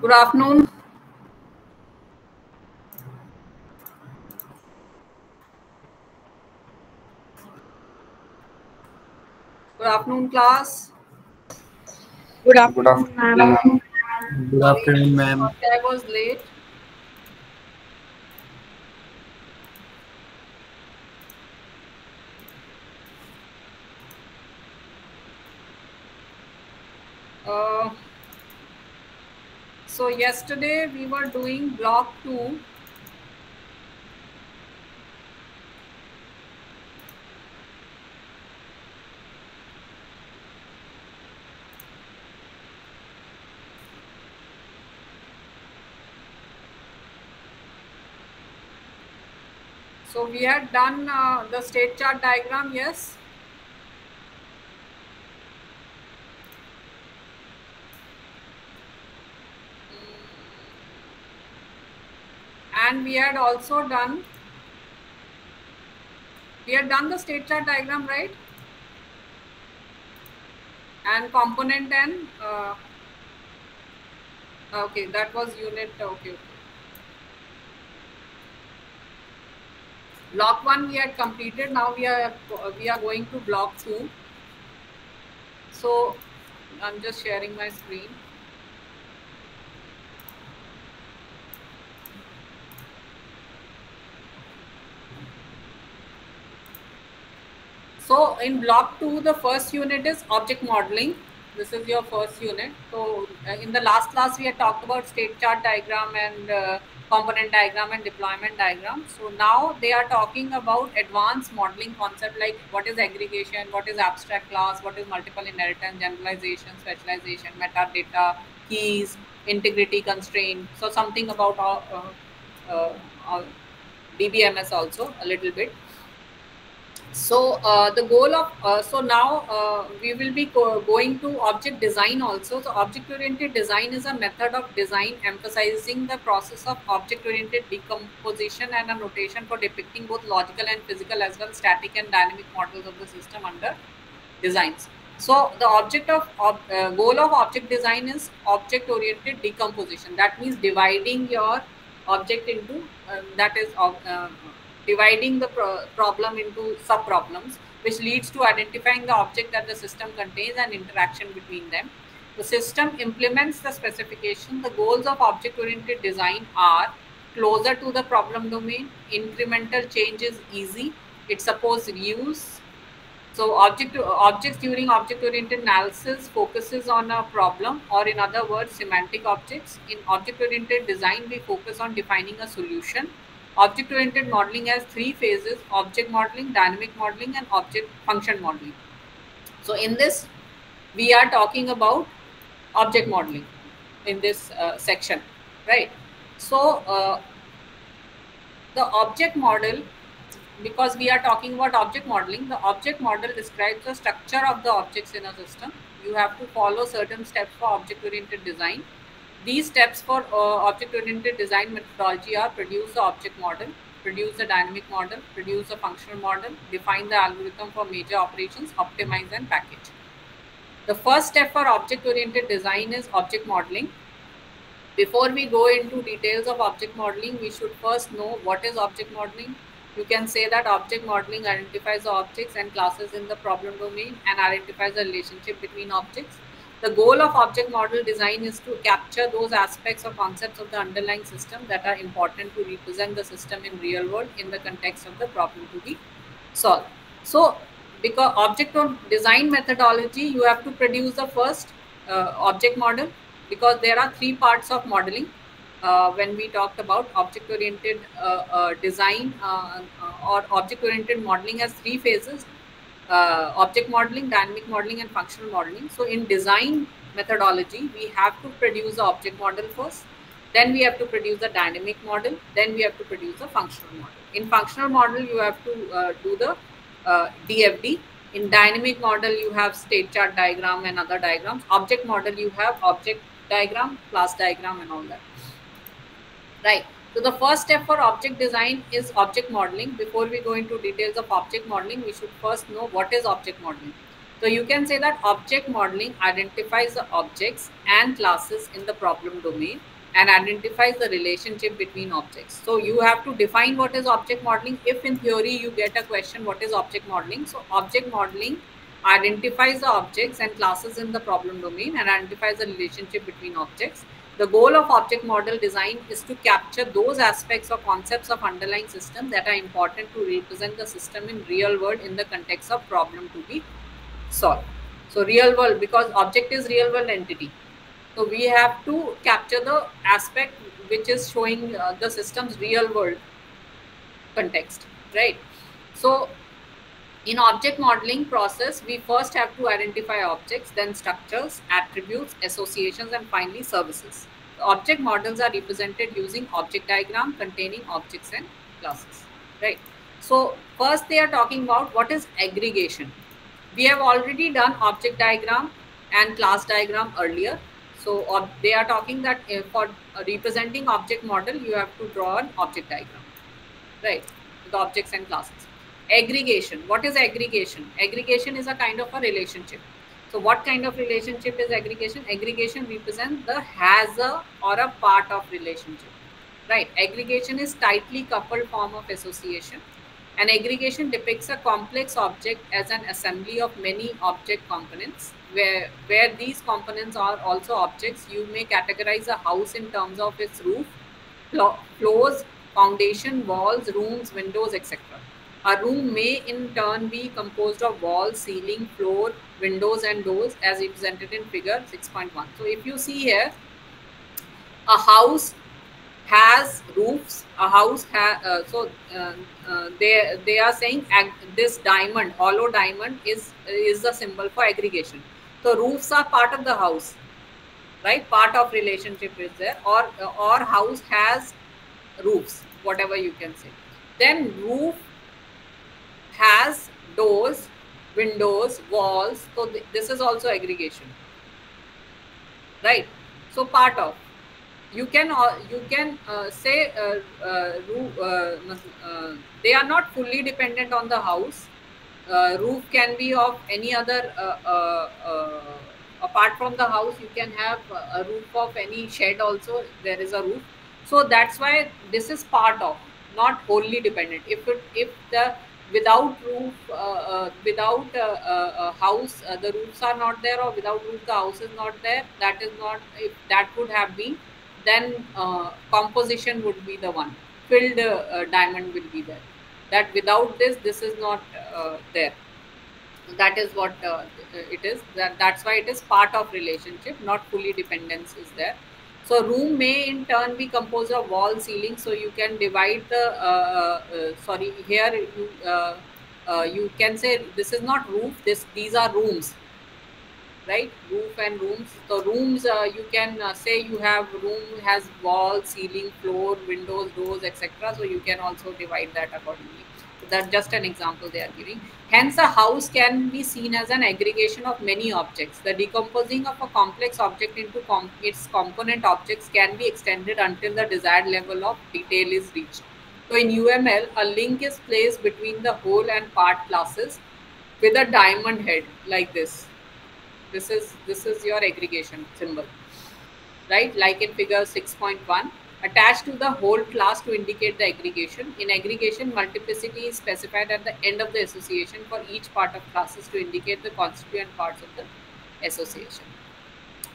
Good afternoon. Good afternoon, class. Good afternoon, ma'am. Good afternoon, ma'am. I was late. So yesterday we were doing block 2. So we had done the state chart diagram, yes? And we had also done the state chart diagram, right? And component and okay, that was unit. Okay. Block 1 we had completed. Now we are going to block 2. So I'm just sharing my screen. So in block 2, the first unit is object modeling. This is your first unit. So in the last class, we had talked about state chart diagram and component diagram and deployment diagram. So now they are talking about advanced modeling concept like what is aggregation, what is abstract class, what is multiple inheritance, generalization, specialization, metadata, keys, integrity constraint. So something about DBMS also a little bit. So the goal of so now we will be going to object design also. So object oriented design is a method of design emphasizing the process of object oriented decomposition and a notation for depicting both logical and physical as well static and dynamic models of the system under designs. So the goal of object design is object oriented decomposition. That means dividing your object into dividing the problem into sub problems, which leads to identifying the object that the system contains and interaction between them. The system implements the specification. The goals of object oriented design are closer to the problem domain, incremental change is easy, it supports reuse. So objects during object-oriented analysis focuses on a problem, or in other words, semantic objects. In object-oriented design, we focus on defining a solution. Object-oriented modeling has 3 phases: object modeling, dynamic modeling, and object function modeling. So in this, we are talking about object modeling in this section, right? So the object model, because we are talking about object modeling, the object model describes the structure of the objects in a system. You have to follow certain steps for object-oriented design. These steps for object-oriented design methodology are: produce the object model, produce the dynamic model, produce a functional model, define the algorithm for major operations, optimize and package. The first step for object-oriented design is object modeling. Before we go into details of object modeling, we should first know what is object modeling. You can say that object modeling identifies the objects and classes in the problem domain and identifies the relationship between objects. The goal of object model design is to capture those aspects or concepts of the underlying system that are important to represent the system in real world in the context of the problem to be solved. So because object design methodology, you have to produce the first object model, because there are 3 parts of modeling. When we talked about object-oriented design or object-oriented modeling has 3 phases: object modeling, dynamic modeling, and functional modeling. So in design methodology, we have to produce the object model first, then we have to produce the dynamic model, then we have to produce the functional model. In functional model, you have to do the DFD. In dynamic model, you have state chart diagram and other diagrams. Object model, you have object diagram, class diagram, and all that. Right. So the first step for object design is object modeling. Before we go into details of object modeling, we should first know what is object modeling. So you can say that object modeling identifies the objects and classes in the problem domain and identifies the relationship between objects. So you have to define what is object modeling. If in theory you get a question, what is object modeling? So object modeling identifies the objects and classes in the problem domain and identifies the relationship between objects. The goal of object model design is to capture those aspects or concepts of underlying systems that are important to represent the system in real world in the context of problem to be solved. So real world, because object is real world entity. So we have to capture the aspect which is showing the system's real world context, right? So in object modeling process, we first have to identify objects, then structures, attributes, associations, and finally services. The object models are represented using object diagram containing objects and classes, right? So first they are talking about what is aggregation. We have already done object diagram and class diagram earlier. So they are talking that for representing object model, you have to draw an object diagram, right? The objects and classes. Aggregation. What is aggregation? Aggregation is a kind of a relationship. So what kind of relationship is aggregation? Aggregation represents the has a or a part of relationship, right? Aggregation is tightly coupled form of association. An aggregation depicts a complex object as an assembly of many object components. Where these components are also objects, you may categorize a house in terms of its roof, floors, foundation, walls, rooms, windows, etc. A room may in turn be composed of walls, ceiling, floor, windows and doors as represented in figure 6.1. So if you see here, a house has roofs, a house has, they are saying this diamond, hollow diamond is the symbol for aggregation. So roofs are part of the house, right? Part of relationship is there, or house has roofs, whatever you can say. Then roof has doors, windows, walls. So this is also aggregation, right? So part of. You can say they are not fully dependent on the house. Roof can be of any other apart from the house. You can have a roof of any shed also. There is a roof. So that's why this is part of, not wholly dependent. If the without roof, without a house, the roofs are not there, or without roof the house is not there. That is not. If that would have been, then composition would be the one. Filled diamond will be there. That without this is not there. That is what it is. That's why it is part of relationship, not fully dependence is there. So room may in turn be composed of wall, ceiling. So you can divide the here you can say this is not roof. These are rooms, right? Roof and rooms. So rooms, you can say you have room has wall, ceiling, floor, windows, doors, etc. So you can also divide that accordingly. So that's just an example they are giving. Hence, a house can be seen as an aggregation of many objects. The decomposing of a complex object into its component objects can be extended until the desired level of detail is reached. So in UML, a link is placed between the whole and part classes with a diamond head like this. This is your aggregation symbol, right? Like in figure 6.1, attached to the whole class to indicate the aggregation. In aggregation, multiplicity is specified at the end of the association for each part of classes to indicate the constituent parts of the association.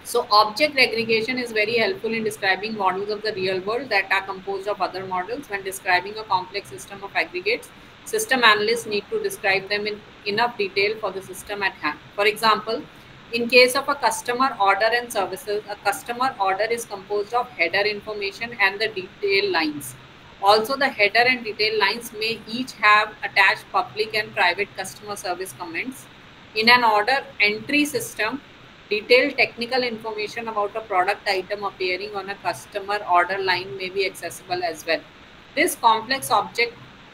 So object aggregation is very helpful in describing models of the real world that are composed of other models. When describing a complex system of aggregates, system analysts need to describe them in enough detail for the system at hand. For example, in case of a customer order and services, a customer order is composed of header information and the detail lines. Also, the header and detail lines may each have attached public and private customer service comments. In an order entry system, detailed technical information about a product item appearing on a customer order line may be accessible as well. This complex object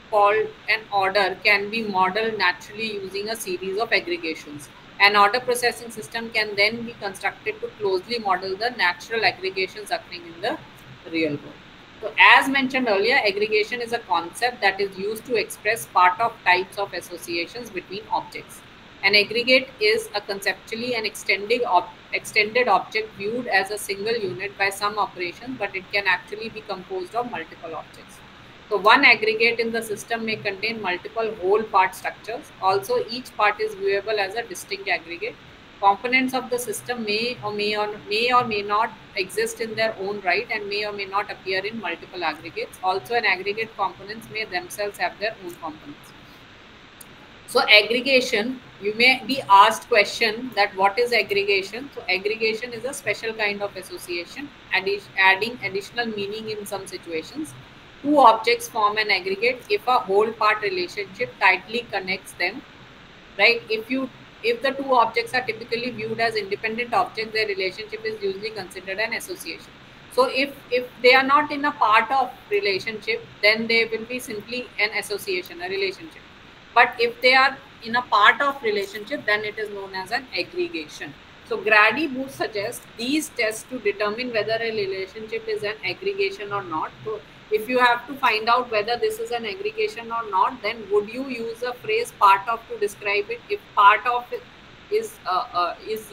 called an order can be modeled naturally using a series of aggregations. An order processing system can then be constructed to closely model the natural aggregations occurring in the real world. So as mentioned earlier, aggregation is a concept that is used to express part of types of associations between objects. An aggregate is a conceptually an extended object viewed as a single unit by some operations, but it can actually be composed of multiple objects. So one aggregate in the system may contain multiple whole part structures. Also, each part is viewable as a distinct aggregate. Components of the system may or may not exist in their own right and may or may not appear in multiple aggregates. Also, an aggregate components may themselves have their own components. So aggregation, you may be asked question that what is aggregation? So aggregation is a special kind of association, adding additional meaning in some situations. Two objects form an aggregate if a whole part relationship tightly connects them, right? If the two objects are typically viewed as independent objects, their relationship is usually considered an association. So if they are not in a part of relationship, then they will be simply an association, a relationship. But if they are in a part of relationship, then it is known as an aggregation. So Grady Booth suggests these tests to determine whether a relationship is an aggregation or not. So if you have to find out whether this is an aggregation or not, then would you use a phrase part of to describe it? If part of it is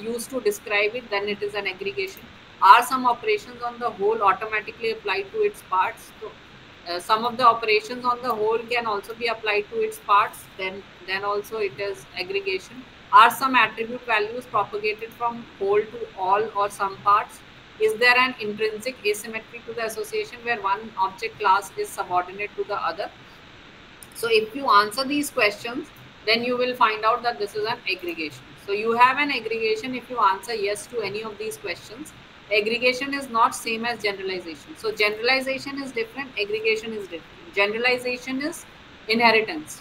used to describe it, then it is an aggregation. Are some operations on the whole automatically applied to its parts? So some of the operations on the whole can also be applied to its parts, then also it is aggregation. Are some attribute values propagated from whole to all or some parts? Is there an intrinsic asymmetry to the association where one object class is subordinate to the other? So if you answer these questions, then you will find out that this is an aggregation. So you have an aggregation if you answer yes to any of these questions. Aggregation is not same as generalization. So generalization is different, aggregation is different. Generalization is inheritance,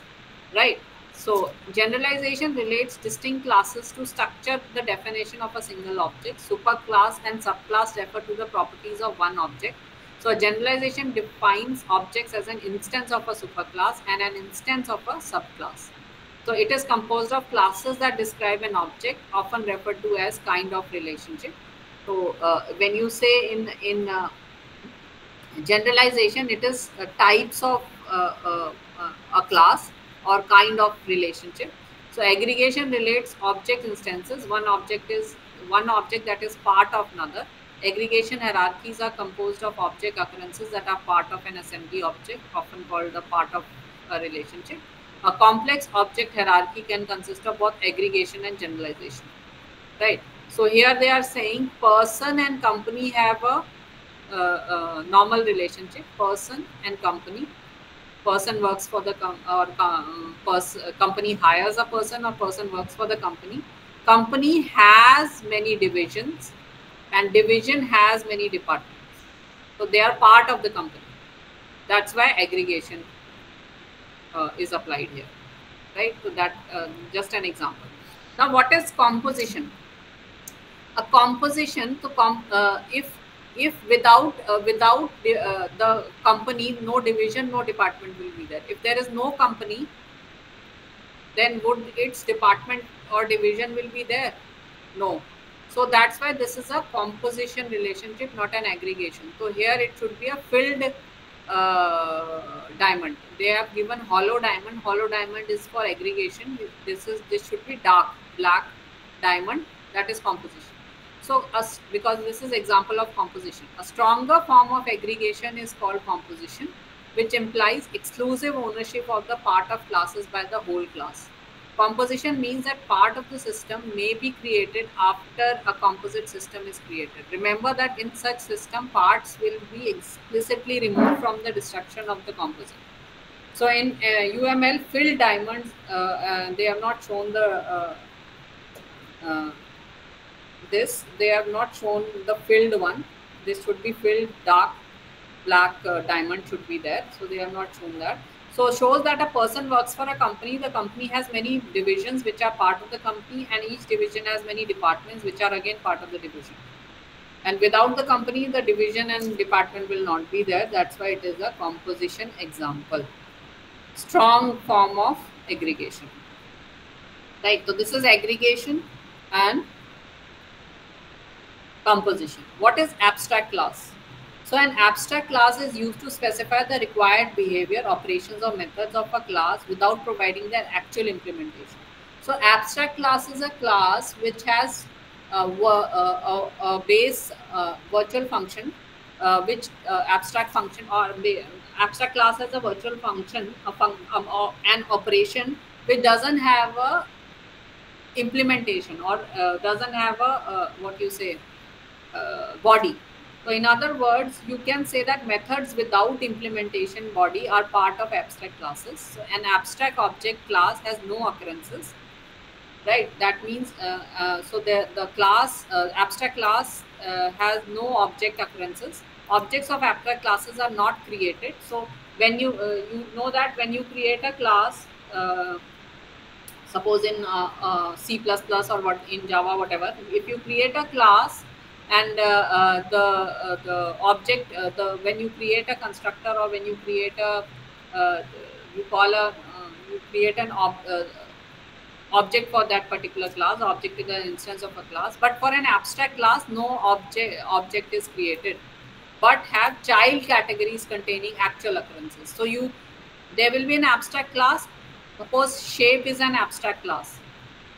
right? So generalization relates distinct classes to structure the definition of a single object. Superclass and subclass refer to the properties of one object. So a generalization defines objects as an instance of a superclass and an instance of a subclass. So it is composed of classes that describe an object, often referred to as kind of relationship. So when you say in generalization, it is types of a class or kind of relationship. So aggregation relates object instances. One object that is part of another. Aggregation hierarchies are composed of object occurrences that are part of an assembly object, often called the part of a relationship. A complex object hierarchy can consist of both aggregation and generalization, right? So here they are saying person and company have a normal relationship. Person and company. Person works for the company hires a person, or person works for the company. Company has many divisions, and division has many departments. So they are part of the company. That's why aggregation is applied here, right? So that just an example. Now, what is composition? A composition, if without the company, no division, no department will be there. If there is no company, then would its department or division will be there? No. So that's why this is a composition relationship, not an aggregation. So here it should be a filled diamond. They have given hollow diamond. Hollow diamond is for aggregation. This should be dark black diamond. That is composition. So because this is example of composition. A stronger form of aggregation is called composition, which implies exclusive ownership of the part of classes by the whole class. Composition means that part of the system may be created after a composite system is created. Remember that in such system, parts will be explicitly removed from the destruction of the composite. So in UML, filled diamonds, they have not shown the they have not shown the filled one. This should be filled dark black diamond should be there. So they have not shown that. So it shows that a person works for a company. The company has many divisions which are part of the company, and each division has many departments which are again part of the division. And without the company, the division and department will not be there. That's why it is a composition example. Strong form of aggregation. Right. So this is aggregation and composition. What is abstract class? So an abstract class is used to specify the required behavior, operations or methods of a class without providing their actual implementation. So abstract class is a class which has a base virtual function, which abstract function or abstract class has a virtual function, or an operation which doesn't have a implementation or doesn't have a what you say body. So in other words, you can say that methods without implementation body are part of abstract classes. So an abstract object class has no occurrences, right? That means so the class abstract class has no object occurrences. Objects of abstract classes are not created. So when you know that when you create a class, suppose in C++ or what in Java, whatever, if you create a class and the object the when you create a constructor or when you create a you call a you create an object for that particular class. Object is an instance of a class, but for an abstract class no object is created, but have child categories containing actual occurrences. So there will be an abstract class. Suppose shape is an abstract class,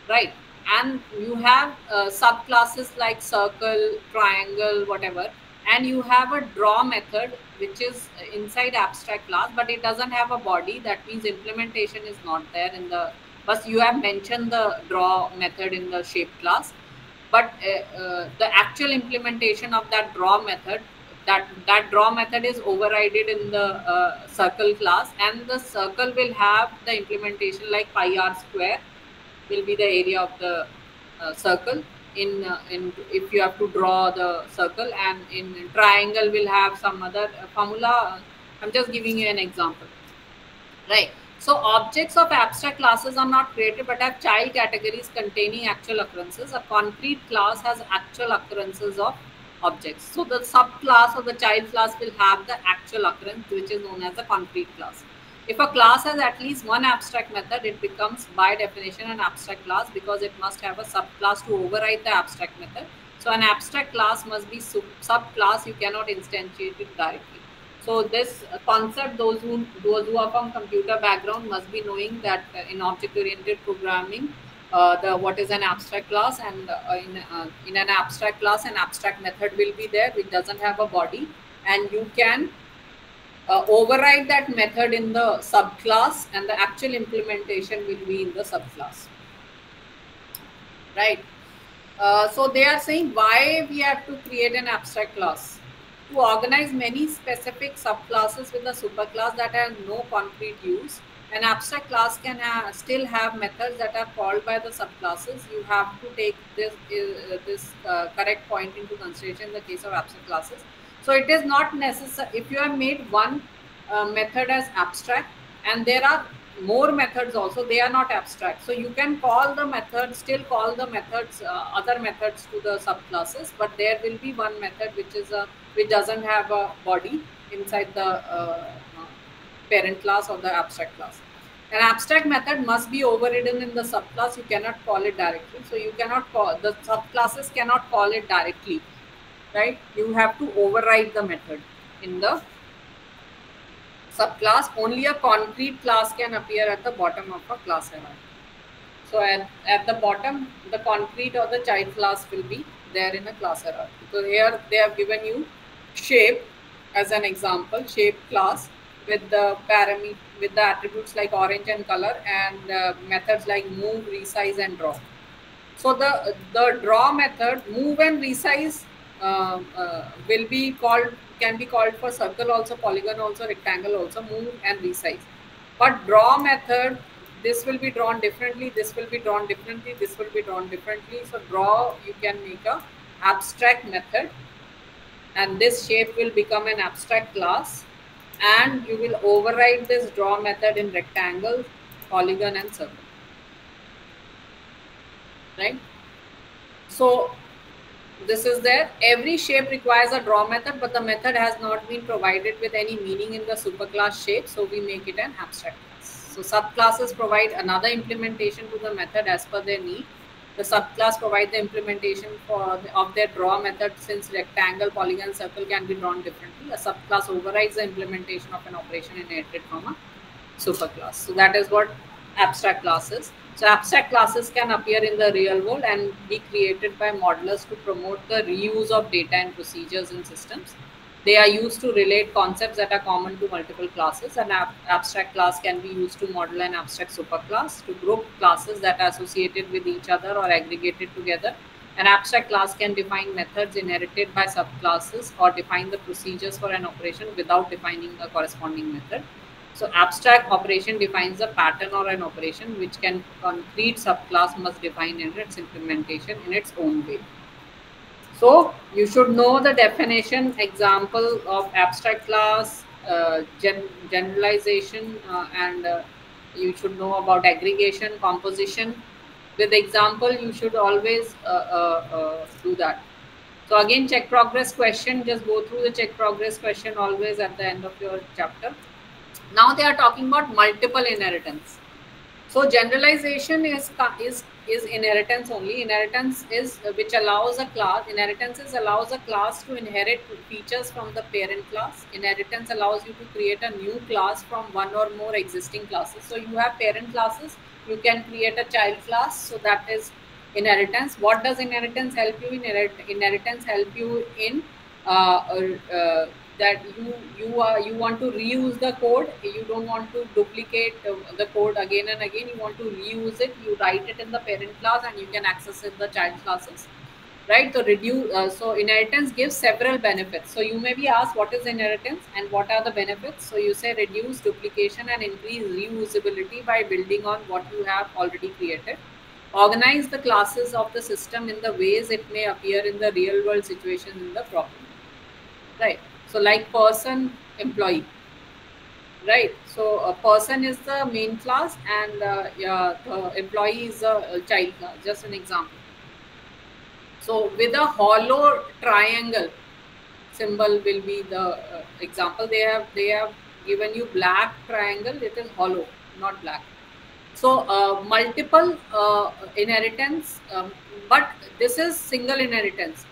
right? And you have subclasses like circle, triangle, whatever, and you have a draw method which is inside abstract class, but it doesn't have a body. That means implementation is not there in the, but you have mentioned the draw method in the shape class, but the actual implementation of that draw method, that draw method is overridden in the circle class, and the circle will have the implementation like pi r square will be the area of the circle in if you have to draw the circle, and in triangle will have some other formula. I'm just giving you an example, right? So objects of abstract classes are not created but have child categories containing actual occurrences. A concrete class has actual occurrences of objects. So the subclass or the child class will have the actual occurrence, which is known as a concrete class. If a class has at least one abstract method, it becomes by definition an abstract class because it must have a subclass to override the abstract method. So an abstract class must be subclass. You cannot instantiate it directly. So this concept, those who are from computer background must be knowing that in object-oriented programming, what is an abstract class, and in an abstract class, an abstract method will be there which doesn't have a body, and you can override that method in the subclass, and the actual implementation will be in the subclass, right? So they are saying why we have to create an abstract class. To organize many specific subclasses with a superclass that has no concrete use. An abstract class can still have methods that are called by the subclasses. You have to take this correct point into consideration in the case of abstract classes. So it is not necessary if you have made one method as abstract and there are more methods also, they are not abstract. So you can call the method, still call the methods, other methods to the subclasses, but there will be one method which doesn't have a body inside the parent class or the abstract class. An abstract method must be overridden in the subclass. You cannot call it directly. So you cannot call, the subclasses cannot call it directly, right? You have to override the method in the subclass. Only a concrete class can appear at the bottom of a class hierarchy. So at the bottom, the concrete or the child class will be there in a class hierarchy. So here they have given you shape as an example, shape class with the with the attributes like orange and color, and methods like move, resize, and draw. So the draw method, move and resize, will be called, can be called for circle also, polygon also, rectangle also, move and resize. But draw method, this will be drawn differently, this will be drawn differently, this will be drawn differently. So draw, you can make a abstract method, and this shape will become an abstract class, and you will override this draw method in rectangle, polygon, and circle, right? So this is there. Every shape requires a draw method, but the method has not been provided with any meaning in the superclass shape, so we make it an abstract class. So subclasses provide another implementation to the method as per their need. The subclass provide the implementation of their draw method. Since rectangle, polygon, circle can be drawn differently, a subclass overrides the implementation of an operation inherited from a superclass. So that is what abstract class is. So abstract classes can appear in the real world and be created by modelers to promote the reuse of data and procedures in systems. They are used to relate concepts that are common to multiple classes. An abstract class can be used to model an abstract superclass, to group classes that are associated with each other or aggregated together. An abstract class can define methods inherited by subclasses or define the procedures for an operation without defining a corresponding method. So abstract operation defines a pattern or an operation which can concrete subclass must define in its implementation in its own way. So you should know the definition, example of abstract class, generalization, and you should know about aggregation, composition. With example, you should always do that. So again, check progress question. Just go through the check progress question always at the end of your chapter. Now they are talking about multiple inheritance. So generalization is inheritance only. Inheritance is which allows a class. Inheritance allows a class to inherit features from the parent class. Inheritance allows you to create a new class from one or more existing classes. So you have parent classes. You can create a child class. So that is inheritance. What does inheritance help you in? Inheritance help you in that you want to reuse the code. You don't want to duplicate the code again and again. You want to reuse it. You write it in the parent class and you can access it in the child classes, right? So reduce. So inheritance gives several benefits. So you may be asked, what is inheritance and what are the benefits? So you say reduce duplication and increase reusability by building on what you have already created. Organize the classes of the system in the ways it may appear in the real world situations in the problem, right? So like person, employee, right? So a person is the main class and the employee is a child class. Just an example. So with a hollow triangle symbol will be the example. They have given you black triangle. It is hollow, not black. So multiple inheritance, but this is single inheritance.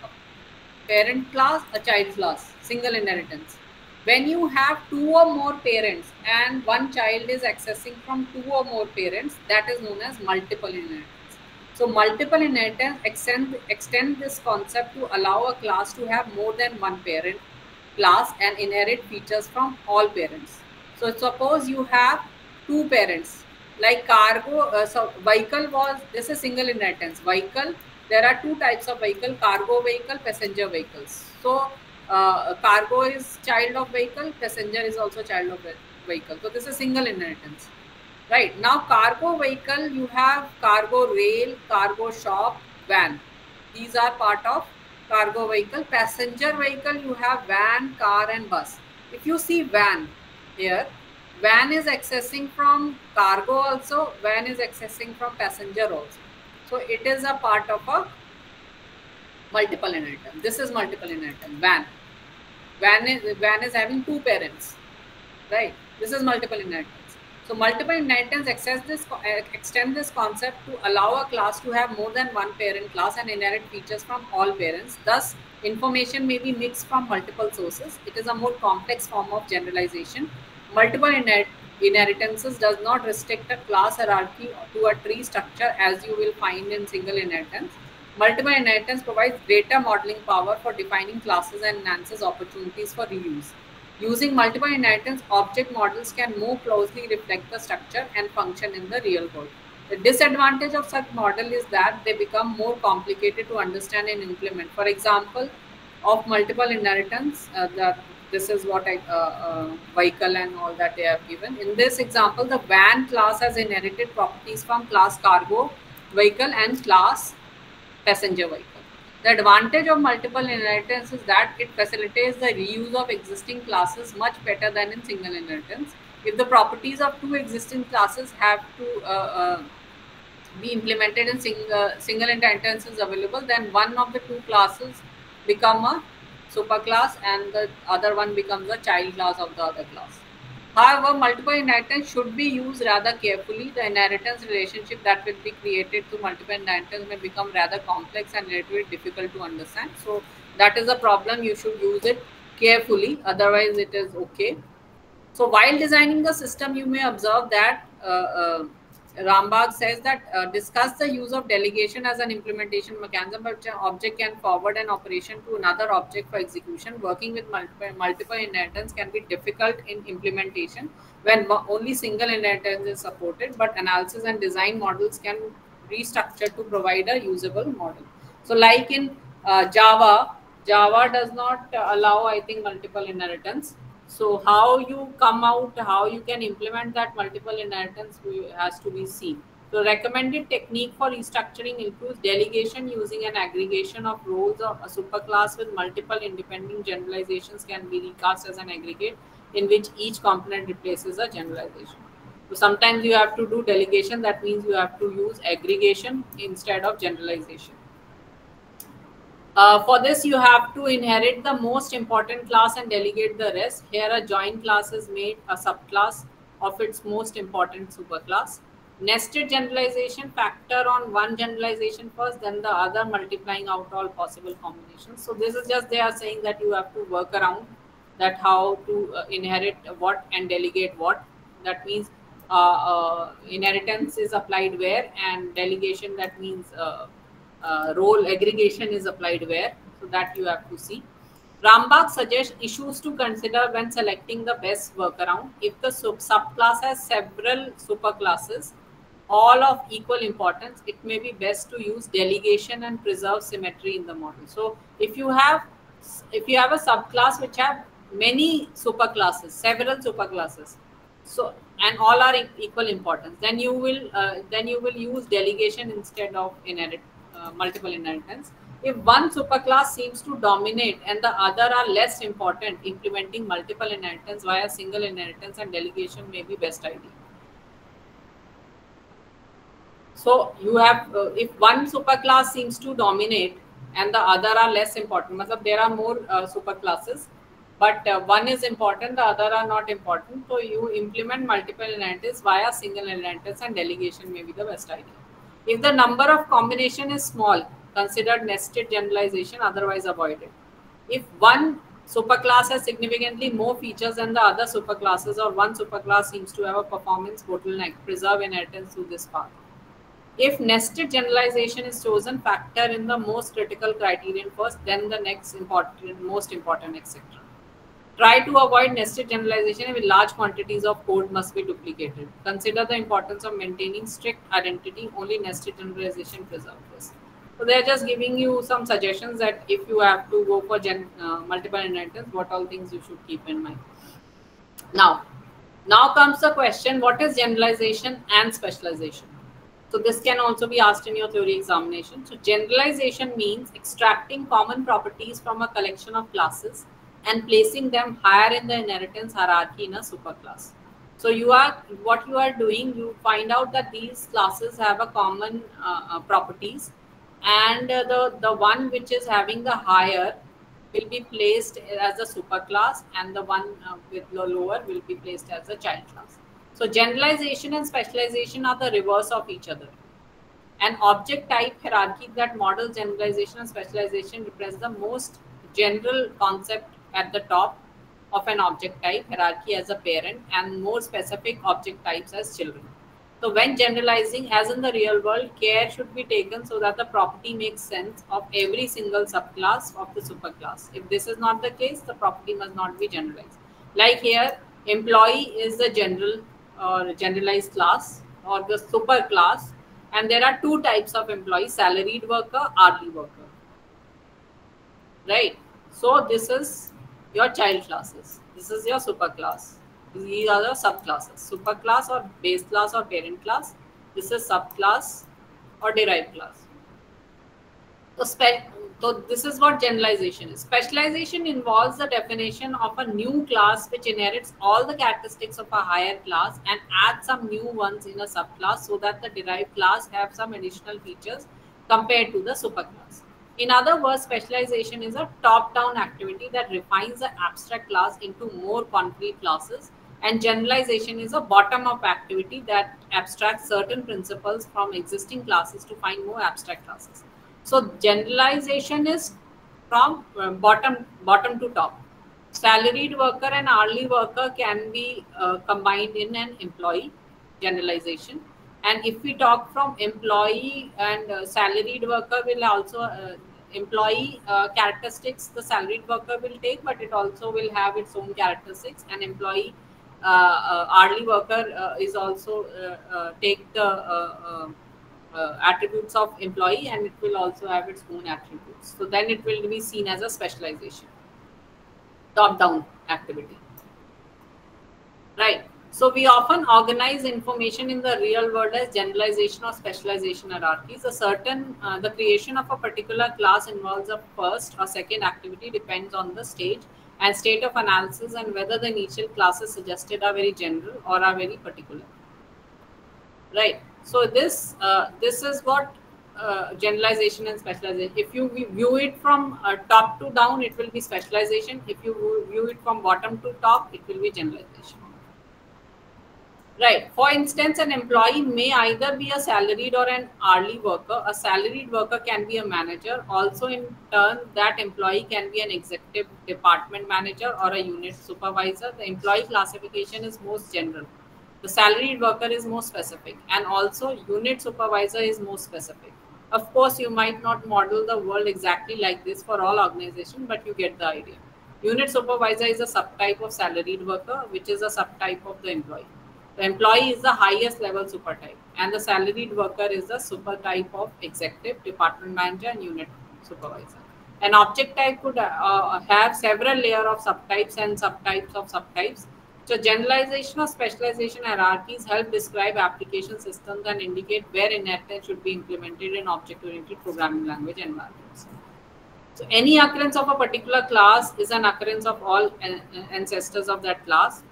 Parent class, a child class, single inheritance. When you have two or more parents and one child is accessing from two or more parents, that is known as multiple inheritance. So multiple inheritance extend this concept to allow a class to have more than one parent class and inherit features from all parents. So suppose you have two parents, like cargo, so vehicle this is single inheritance. Vehicle, there are two types of vehicle: cargo vehicle, passenger vehicles. So cargo is child of vehicle, passenger is also child of vehicle. So this is single inheritance, right? Now cargo vehicle, you have cargo rail, cargo shop, van. These are part of cargo vehicle. Passenger vehicle, you have van, car and bus. If you see van here, van is accessing from cargo also, van is accessing from passenger also. So it is a part of a multiple inheritance. This is multiple inheritance. Van is having two parents, right? This is multiple inheritance. So multiple inheritance extend this concept to allow a class to have more than one parent class and inherit features from all parents. Thus, information may be mixed from multiple sources. It is a more complex form of generalization. Multiple inheritances does not restrict a class hierarchy to a tree structure as you will find in single inheritance. Multiple inheritance provides greater modeling power for defining classes and enhances opportunities for reuse. Using multiple inheritance, object models can more closely reflect the structure and function in the real world. The disadvantage of such model is that they become more complicated to understand and implement. For example, of multiple inheritance, this is what vehicle and all that they have given. In this example, the van class has inherited properties from class cargo vehicle and class passenger vehicle. The advantage of multiple inheritance is that it facilitates the reuse of existing classes much better than in single inheritance. If the properties of two existing classes have to be implemented in single inheritance is available, then one of the two classes become a superclass and the other one becomes a child class of the other class. However, multiple inheritance should be used rather carefully. The inheritance relationship that will be created through multiple inheritance may become rather complex and relatively difficult to understand. So that is a problem. You should use it carefully. Otherwise, it is okay. So while designing the system, you may observe that Rambagh says that discuss the use of delegation as an implementation mechanism, but an object can forward an operation to another object for execution. Working with multiple inheritance can be difficult in implementation when only single inheritance is supported, but analysis and design models can restructure to provide a usable model. So like in Java does not allow, I think, multiple inheritance. So how you come out, how you can implement that multiple inheritance has to be seen. So recommended technique for restructuring includes delegation using an aggregation of roles of a superclass with multiple independent generalizations can be recast as an aggregate in which each component replaces a generalization. So sometimes you have to do delegation, that means you have to use aggregation instead of generalization. For this, you have to inherit the most important class and delegate the rest. Here, a joint class is made a subclass of its most important superclass. Nested generalization, factor on one generalization first, then the other, multiplying out all possible combinations. So this is just they are saying that you have to work around that how to inherit what and delegate what. That means inheritance is applied where, and delegation, that means role aggregation is applied where. So that you have to see. Rambagh suggests issues to consider when selecting the best workaround. If the subclass has several superclasses, all of equal importance, it may be best to use delegation and preserve symmetry in the model. So if you have a subclass which have many superclasses, several superclasses, so and all are equal importance, then you will use delegation instead of multiple inheritance. If one superclass seems to dominate and the other are less important, implementing multiple inheritance via single inheritance and delegation may be best idea. So you have if one superclass seems to dominate and the other are less important, there are more superclasses, but one is important, the other are not important. So you implement multiple inheritance via single inheritance and delegation may be the best idea. If the number of combination is small, consider nested generalization, otherwise avoid it. If one superclass has significantly more features than the other superclasses, or one superclass seems to have a performance bottleneck, preserve inheritance through this path. If nested generalization is chosen, factor in the most critical criterion first, then the most important, etc. Try to avoid nested generalization if large quantities of code must be duplicated. Consider the importance of maintaining strict identity, only nested generalization preserves this. So they're just giving you some suggestions that if you have to go for multiple inheritance, what all things you should keep in mind. Now comes the question, what is generalization and specialization? So this can also be asked in your theory examination. So generalization means extracting common properties from a collection of classes and placing them higher in the inheritance hierarchy in a superclass. So what you are doing, you find out that these classes have a common properties, and the one which is having the higher will be placed as a superclass, and the one with the lower will be placed as a child class. So generalization and specialization are the reverse of each other. An object type hierarchy that models generalization and specialization represents the most general concept at the top of an object type hierarchy as a parent, and more specific object types as children. So when generalizing, as in the real world, care should be taken so that the property makes sense of every single subclass of the superclass. If this is not the case, the property must not be generalized. Like here, employee is the general or generalized class or the superclass, and there are two types of employees: salaried worker, hourly worker. Right? So this is your child classes. This is your superclass. These are the subclasses: superclass or base class or parent class. This is subclass or derived class. So this is what generalization is. Specialization involves the definition of a new class which inherits all the characteristics of a higher class and adds some new ones in a subclass so that the derived class have some additional features compared to the superclass. In other words, specialization is a top-down activity that refines the abstract class into more concrete classes, and generalization is a bottom-up activity that abstracts certain principles from existing classes to find more abstract classes. So generalization is from bottom to top. Salaried worker and hourly worker can be combined in an employee generalization. And if we talk from employee and salaried worker, will also employee characteristics the salaried worker will take, but it also will have its own characteristics. And employee hourly worker is also take the attributes of employee, and it will also have its own attributes. So then it will be seen as a specialization, top down activity, right? So we often organize information in the real world as generalization or specialization hierarchies. The creation of a particular class involves a first or second activity, depends on the stage and state of analysis, and whether the initial classes suggested are very general or are very particular, right? So this is what generalization and specialization. If you view it from top to down, it will be specialization. If you view it from bottom to top, it will be generalization. Right. For instance, an employee may either be a salaried or an hourly worker. A salaried worker can be a manager. Also, in turn, that employee can be an executive department manager or a unit supervisor. The employee classification is most general. The salaried worker is more specific. And also, unit supervisor is more specific. Of course, you might not model the world exactly like this for all organizations, but you get the idea. Unit supervisor is a subtype of salaried worker, which is a subtype of the employee. The employee is the highest level supertype, and the salaried worker is the supertype of executive, department manager, and unit supervisor. An object type could have several layers of subtypes and subtypes of subtypes. So generalization or specialization hierarchies help describe application systems and indicate where inheritance should be implemented in object-oriented programming language environments. So any occurrence of a particular class is an occurrence of all ancestors of that class.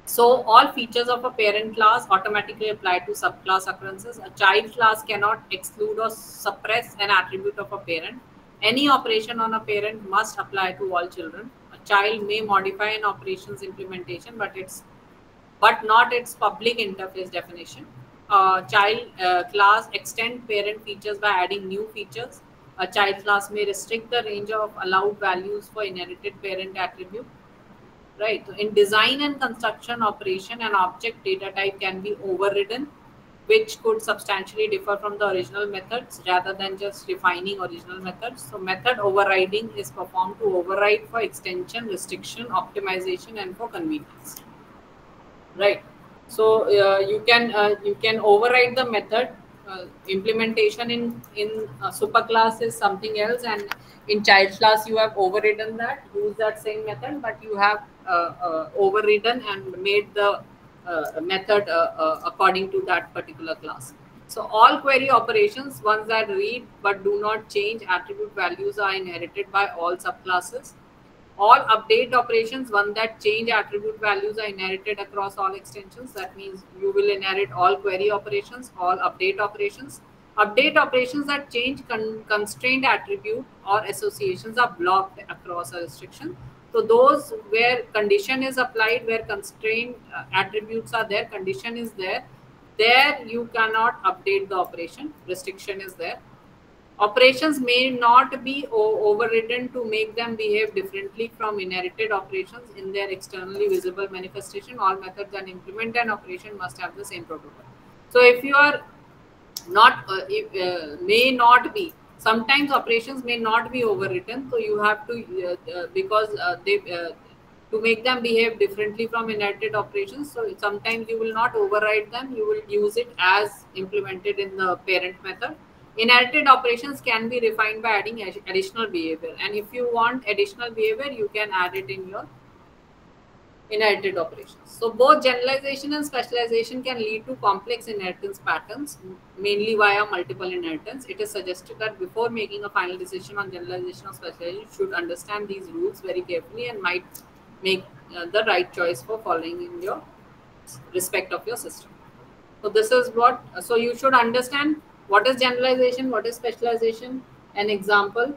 So all features of a parent class automatically apply to subclass occurrences. A child class cannot exclude or suppress an attribute of a parent. Any operation on a parent must apply to all children. A child may modify an operation's implementation, but not its public interface definition. Child class extend parent features by adding new features. A child class may restrict the range of allowed values for inherited parent attribute. Right. So in design and construction operation, an object data type can be overridden, which could substantially differ from the original methods rather than just refining original methods. So method overriding is performed to override for extension, restriction, optimization, and for convenience. Right. So you can override the method. Implementation in superclass is something else, and in child class you have overridden that, use that same method, but you have overridden and made the method according to that particular class. So all query operations, ones that read but do not change attribute values, are inherited by all subclasses. All update operations, one that change attribute values, are inherited across all extensions. That means you will inherit all query operations, all update operations. Update operations that change constrained attribute or associations are blocked across a restriction. So those where condition is applied, where constrained attributes are there, condition is there you cannot update the operation, restriction is there. Operations may not be overridden to make them behave differently from inherited operations in their externally visible manifestation. All methods that implement an operation must have the same protocol. So if you are not, may not be, sometimes operations may not be overwritten. So you have to, because to make them behave differently from inherited operations. So sometimes you will not override them. You will use it as implemented in the parent method. Inherited operations can be refined by adding additional behavior, and if you want additional behavior, you can add it in your inherited operations. So both generalization and specialization can lead to complex inheritance patterns, mainly via multiple inheritance. It is suggested that before making a final decision on generalization or specialization, you should understand these rules very carefully and might make the right choice for following in your respect of your system. So this is what, so you should understand what is generalization, what is specialization, an example,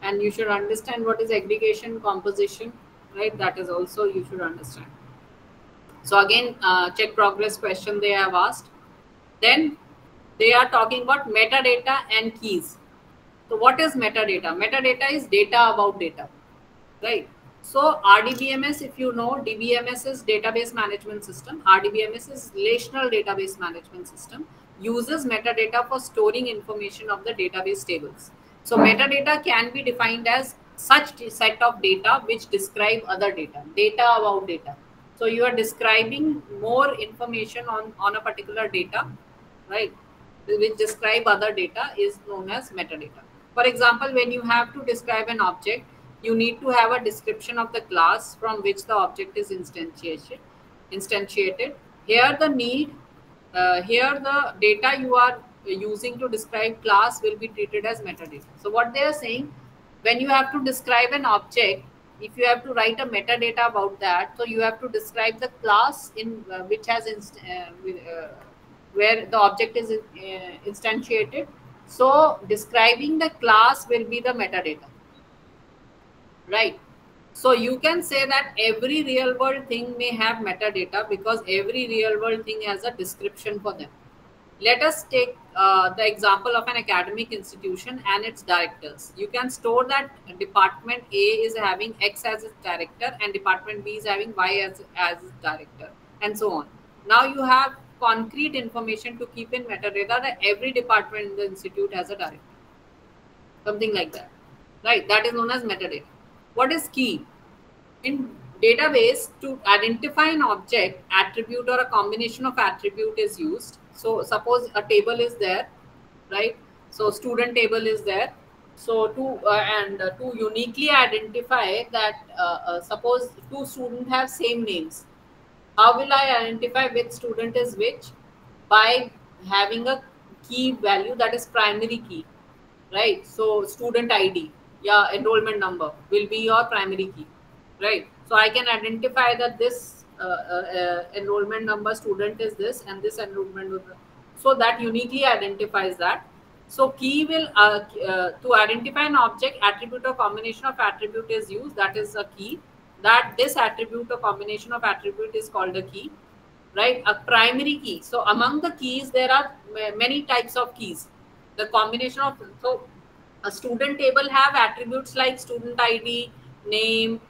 and you should understand what is aggregation, composition, right? That is also you should understand. So again, check progress question they have asked. Then they are talking about metadata and keys. So what is metadata? Metadata is data about data, right? So RDBMS, if you know, DBMS is database management system. RDBMS is relational database management system. Uses metadata for storing information of the database tables. So metadata can be defined as such set of data which describe other data about data. So you are describing more information on a particular data, right, which describe other data is known as metadata. For example, when you have to describe an object, you need to have a description of the class from which the object is instantiated. Here the data you are using to describe class will be treated as metadata. So what they are saying, when you have to describe an object, if you have to write a metadata about that, so you have to describe the class in which has where the object is instantiated. So describing the class will be the metadata, right? So you can say that every real world thing may have metadata because every real world thing has a description for them. Let us take the example of an academic institution and its directors. You can store that department A is having X as its director and department B is having Y as its director, and so on. Now you have concrete information to keep in metadata that every department in the institute has a director. Something like that, right? That is known as metadata. What is key? In database, to identify an object, attribute or a combination of attribute is used. So suppose a table is there, right? So student table is there. So to uniquely identify that, suppose two students have same names. How will I identify which student is which? By having a key value, that is primary key, right? So student ID, yeah, enrollment number will be your primary key, right? So I can identify that this enrollment number student is this and this enrollment number. So that uniquely identifies that. So key will to identify an object, attribute or combination of attribute is used. That is a key. That this attribute or combination of attribute is called a key, right? A primary key. So among the keys there are many types of keys. The combination of, so a student table have attributes like student ID, name,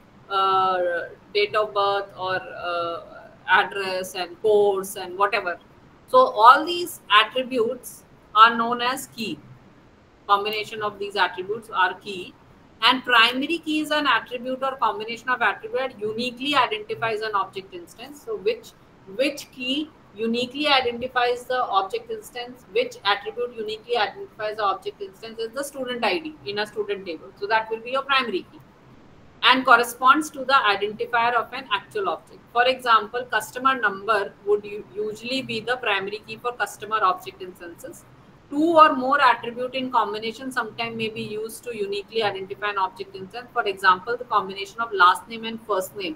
date of birth, or address and course and whatever. So all these attributes are known as key. Combination of these attributes are key. And primary key is an attribute or combination of attribute uniquely identifies an object instance. So which key uniquely identifies the object instance, which attribute uniquely identifies the object instance is the student ID in a student table. So that will be your primary key and corresponds to the identifier of an actual object. For example, customer number would usually be the primary key for customer object instances. Two or more attribute in combination sometimes may be used to uniquely identify an object instance. For example, the combination of last name and first name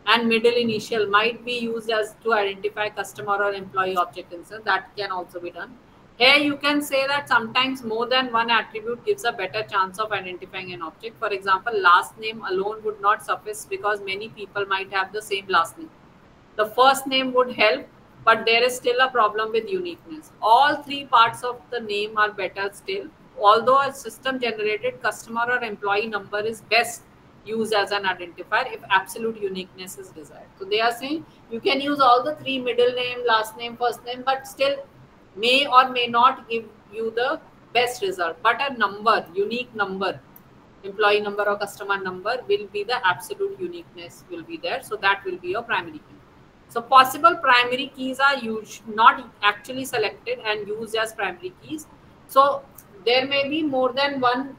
and middle initial might be used as to identify customer or employee object instance. That can also be done. Here you can say that sometimes more than one attribute gives a better chance of identifying an object. For example, last name alone would not suffice because many people might have the same last name. The first name would help, but there is still a problem with uniqueness. All three parts of the name are better still. Although a system generated customer or employee number is best used as an identifier if absolute uniqueness is desired. So they are saying you can use all the three, middle name, last name, first name, but still may or may not give you the best result. But a number, unique number, employee number or customer number will be the absolute uniqueness will be there. So that will be your primary key. So possible primary keys are not actually selected and used as primary keys. So there may be more than one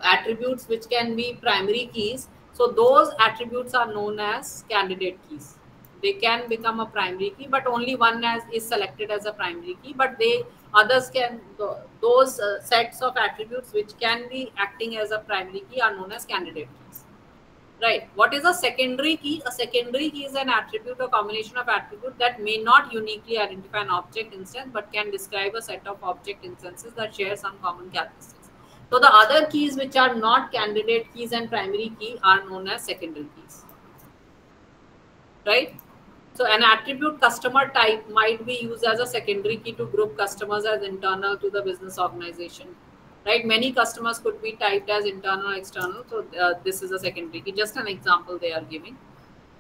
attributes which can be primary keys. So those attributes are known as candidate keys. They can become a primary key, but only one is selected as a primary key. But others can, those sets of attributes which can be acting as a primary key are known as candidate keys. Right. What is a secondary key? A secondary key is an attribute or combination of attributes that may not uniquely identify an object instance, but can describe a set of object instances that share some common characteristics. So the other keys which are not candidate keys and primary key are known as secondary keys. Right. So an attribute customer type might be used as a secondary key to group customers as internal to the business organization. right? Many customers could be typed as internal or external. So this is a secondary key. Just an example they are giving.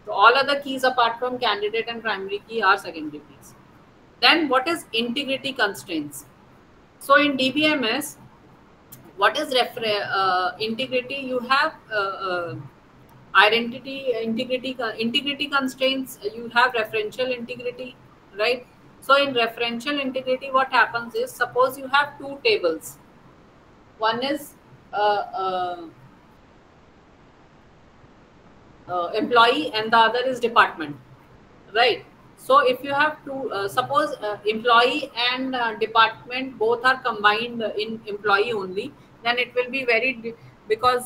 So all other keys apart from candidate and primary key are secondary keys. Then what is integrity constraints? So in DBMS, what is integrity? You have integrity constraints. You have referential integrity, right? So in referential integrity, what happens is, suppose you have two tables. One is employee and the other is department, right? So if you have two, suppose employee and department both are combined in employee only, then it will be because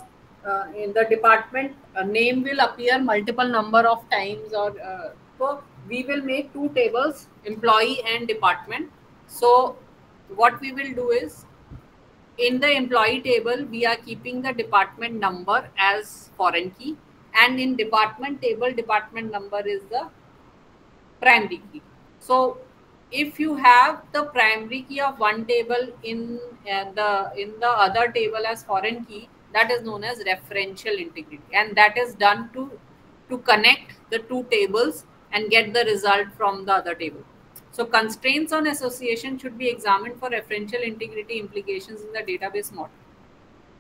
in the department name will appear multiple number of times, or so we will make two tables, employee and department. So what we will do is, in the employee table we are keeping the department number as foreign key, and in department table department number is the primary key. So if you have the primary key of one table in the other table as foreign key, that is known as referential integrity, and that is done to connect the two tables and get the result from the other table. So constraints on association should be examined for referential integrity implications in the database model.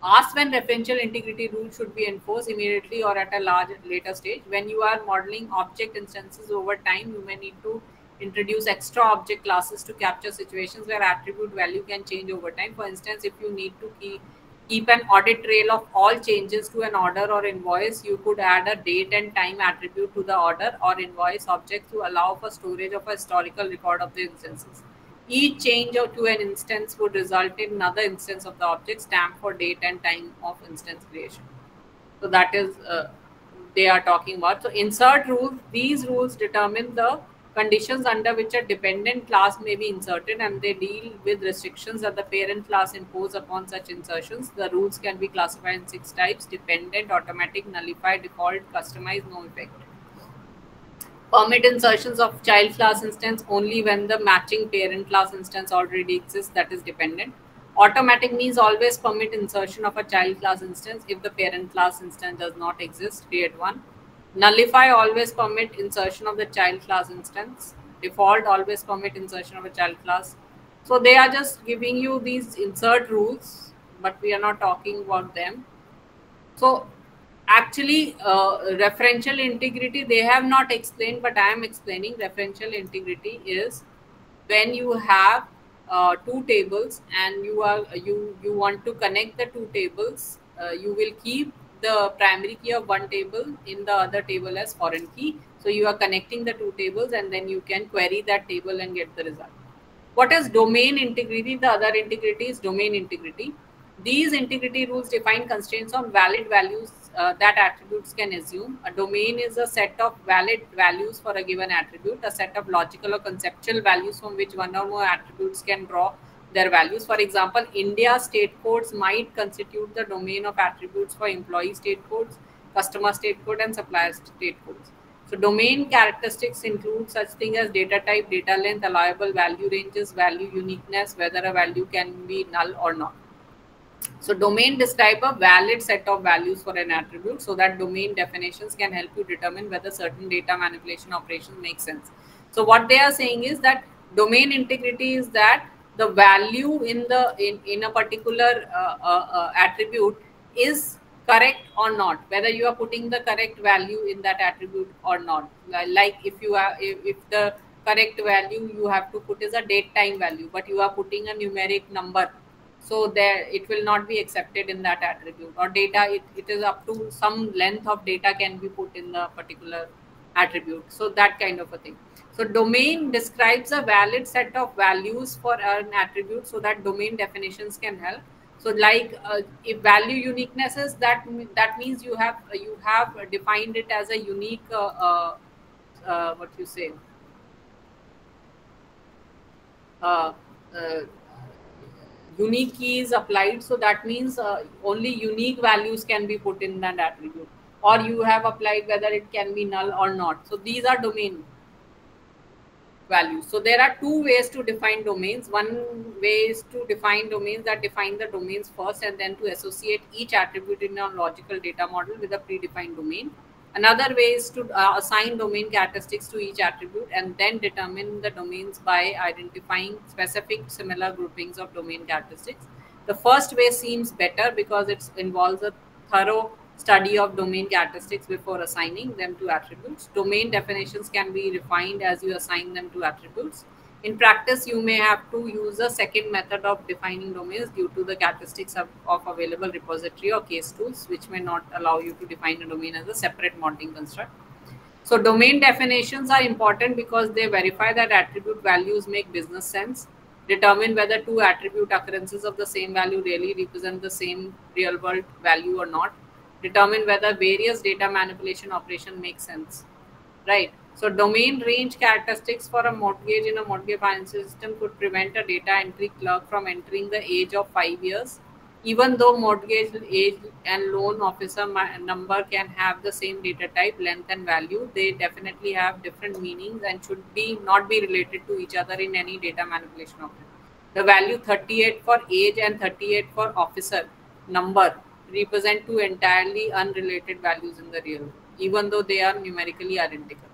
Ask when referential integrity rules should be enforced immediately or at a later stage. When you are modeling object instances over time, you may need to introduce extra object classes to capture situations where attribute value can change over time. For instance, if you need to keep an audit trail of all changes to an order or invoice, you could add a date and time attribute to the order or invoice object to allow for storage of a historical record of the instances. Each change to an instance would result in another instance of the object stamped for date and time of instance creation. So that is they are talking about. So insert rules. These rules determine the conditions under which a dependent class may be inserted, and they deal with restrictions that the parent class impose upon such insertions. The rules can be classified in 6 types: dependent, automatic, nullified, default, customized, no effect. Permit insertions of child class instance only when the matching parent class instance already exists, that is dependent. Automatic means always permit insertion of a child class instance. If the parent class instance does not exist, create one. Nullify, always permit insertion of the child class instance. Default, always permit insertion of a child class. So they are just giving you these insert rules, but we are not talking about them. So actually referential integrity they have not explained, but I am explaining. Referential integrity is when you have two tables and you want to connect the two tables, you will keep the primary key of one table in the other table as foreign key. So you are connecting the two tables and then you can query that table and get the result. What is domain integrity? The other integrity is domain integrity. These integrity rules define constraints on valid values that attributes can assume. A domain is a set of valid values for a given attribute, a set of logical or conceptual values from which one or more attributes can draw their values. For example, India state codes might constitute the domain of attributes for employee state codes, customer state code, and supplier state codes. So domain characteristics include such things as data type, data length, allowable value ranges, value uniqueness, whether a value can be null or not. So domain describe a valid set of values for an attribute, so that domain definitions can help you determine whether certain data manipulation operations make sense. So what they are saying is that domain integrity is that the value in a particular attribute is correct or not, whether you are putting the correct value in that attribute or not. Like if the correct value you have to put is a date time value, but you are putting a numeric number, so there it will not be accepted in that attribute. Or data, it is up to some length of data can be put in the particular attribute. So that kind of a thing. So domain describes a valid set of values for an attribute, so that domain definitions can help. So like if value uniqueness is that means you have defined it as a unique what you say unique key is applied, so that means only unique values can be put in that attribute, or you have applied whether it can be null or not. So these are domain. values. So there are two ways to define domains. One way is to define domains that define the domains first and then to associate each attribute in a logical data model with a predefined domain. Another way is to assign domain characteristics to each attribute and then determine the domains by identifying specific similar groupings of domain characteristics. The first way seems better because it involves a thorough study of domain characteristics before assigning them to attributes. Domain definitions can be refined as you assign them to attributes. In practice, you may have to use a second method of defining domains due to the characteristics of available repository or case tools, which may not allow you to define a domain as a separate modeling construct. So domain definitions are important because they verify that attribute values make business sense, determine whether two attribute occurrences of the same value really represent the same real world value or not, determine whether various data manipulation operation makes sense, right? So domain range characteristics for a mortgage in a mortgage finance system could prevent a data entry clerk from entering the age of 5 years. Even though mortgage age and loan officer number can have the same data type, length and value, they definitely have different meanings and should be not be related to each other in any data manipulation operation. The value 38 for age and 38 for officer number represent two entirely unrelated values in the real world, even though they are numerically identical,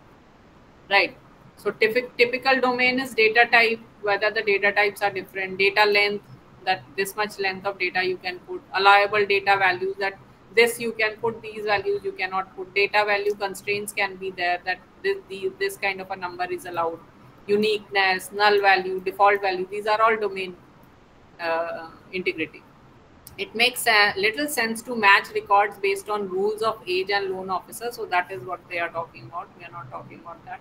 right? So typical domain is data type, whether the data types are different, data length, that this much length of data you can put, allowable data values, that this you can put, these values you cannot put, data value constraints can be there, that this kind of a number is allowed, uniqueness, null value, default value, these are all domain integrity. It makes a little sense to match records based on rules of age and loan officer. So that is what they are talking about. We are not talking about that.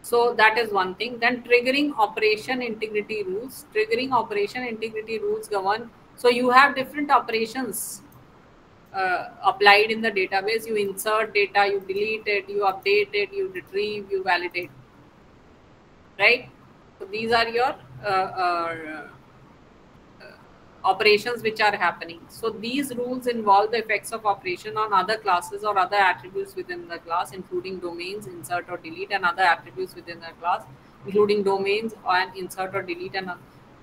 So that is one thing. Then triggering operation integrity rules. Triggering operation integrity rules govern. So you have different operations applied in the database. You insert data, you delete it, you update it, you retrieve, you validate. Right? So these are your operations which are happening. So these rules involve the effects of operation on other classes or other attributes within the class, including domains, insert or delete, and other attributes within the class, including domains and insert or delete. And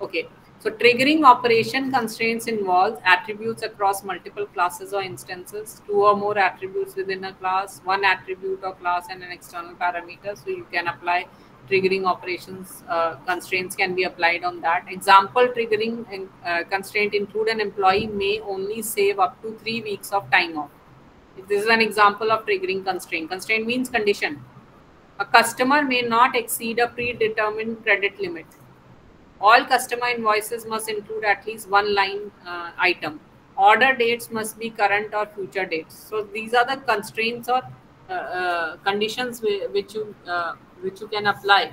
okay, so triggering operation constraints involves attributes across multiple classes or instances, two or more attributes within a class, one attribute or class, and an external parameter. So you can apply triggering operations constraints can be applied on that. Example triggering constraint include an employee may only save up to 3 weeks of time off. This is an example of triggering constraint. Constraint means condition. A customer may not exceed a predetermined credit limit. All customer invoices must include at least one line item. Order dates must be current or future dates. So these are the constraints or conditions which you can apply.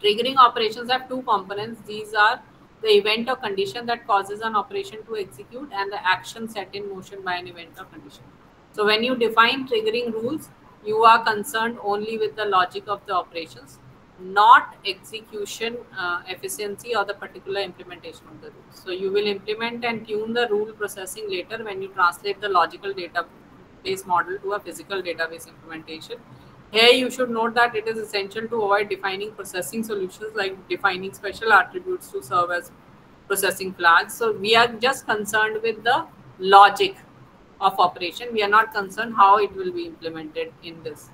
Triggering operations have two components. These are the event or condition that causes an operation to execute and the action set in motion by an event or condition. So when you define triggering rules, you are concerned only with the logic of the operations, not execution efficiency or the particular implementation of the rules. So you will implement and tune the rule processing later when you translate the logical database model to a physical database implementation. Here you should note that it is essential to avoid defining processing solutions like defining special attributes to serve as processing flags. So we are just concerned with the logic of operation. We are not concerned how it will be implemented in this.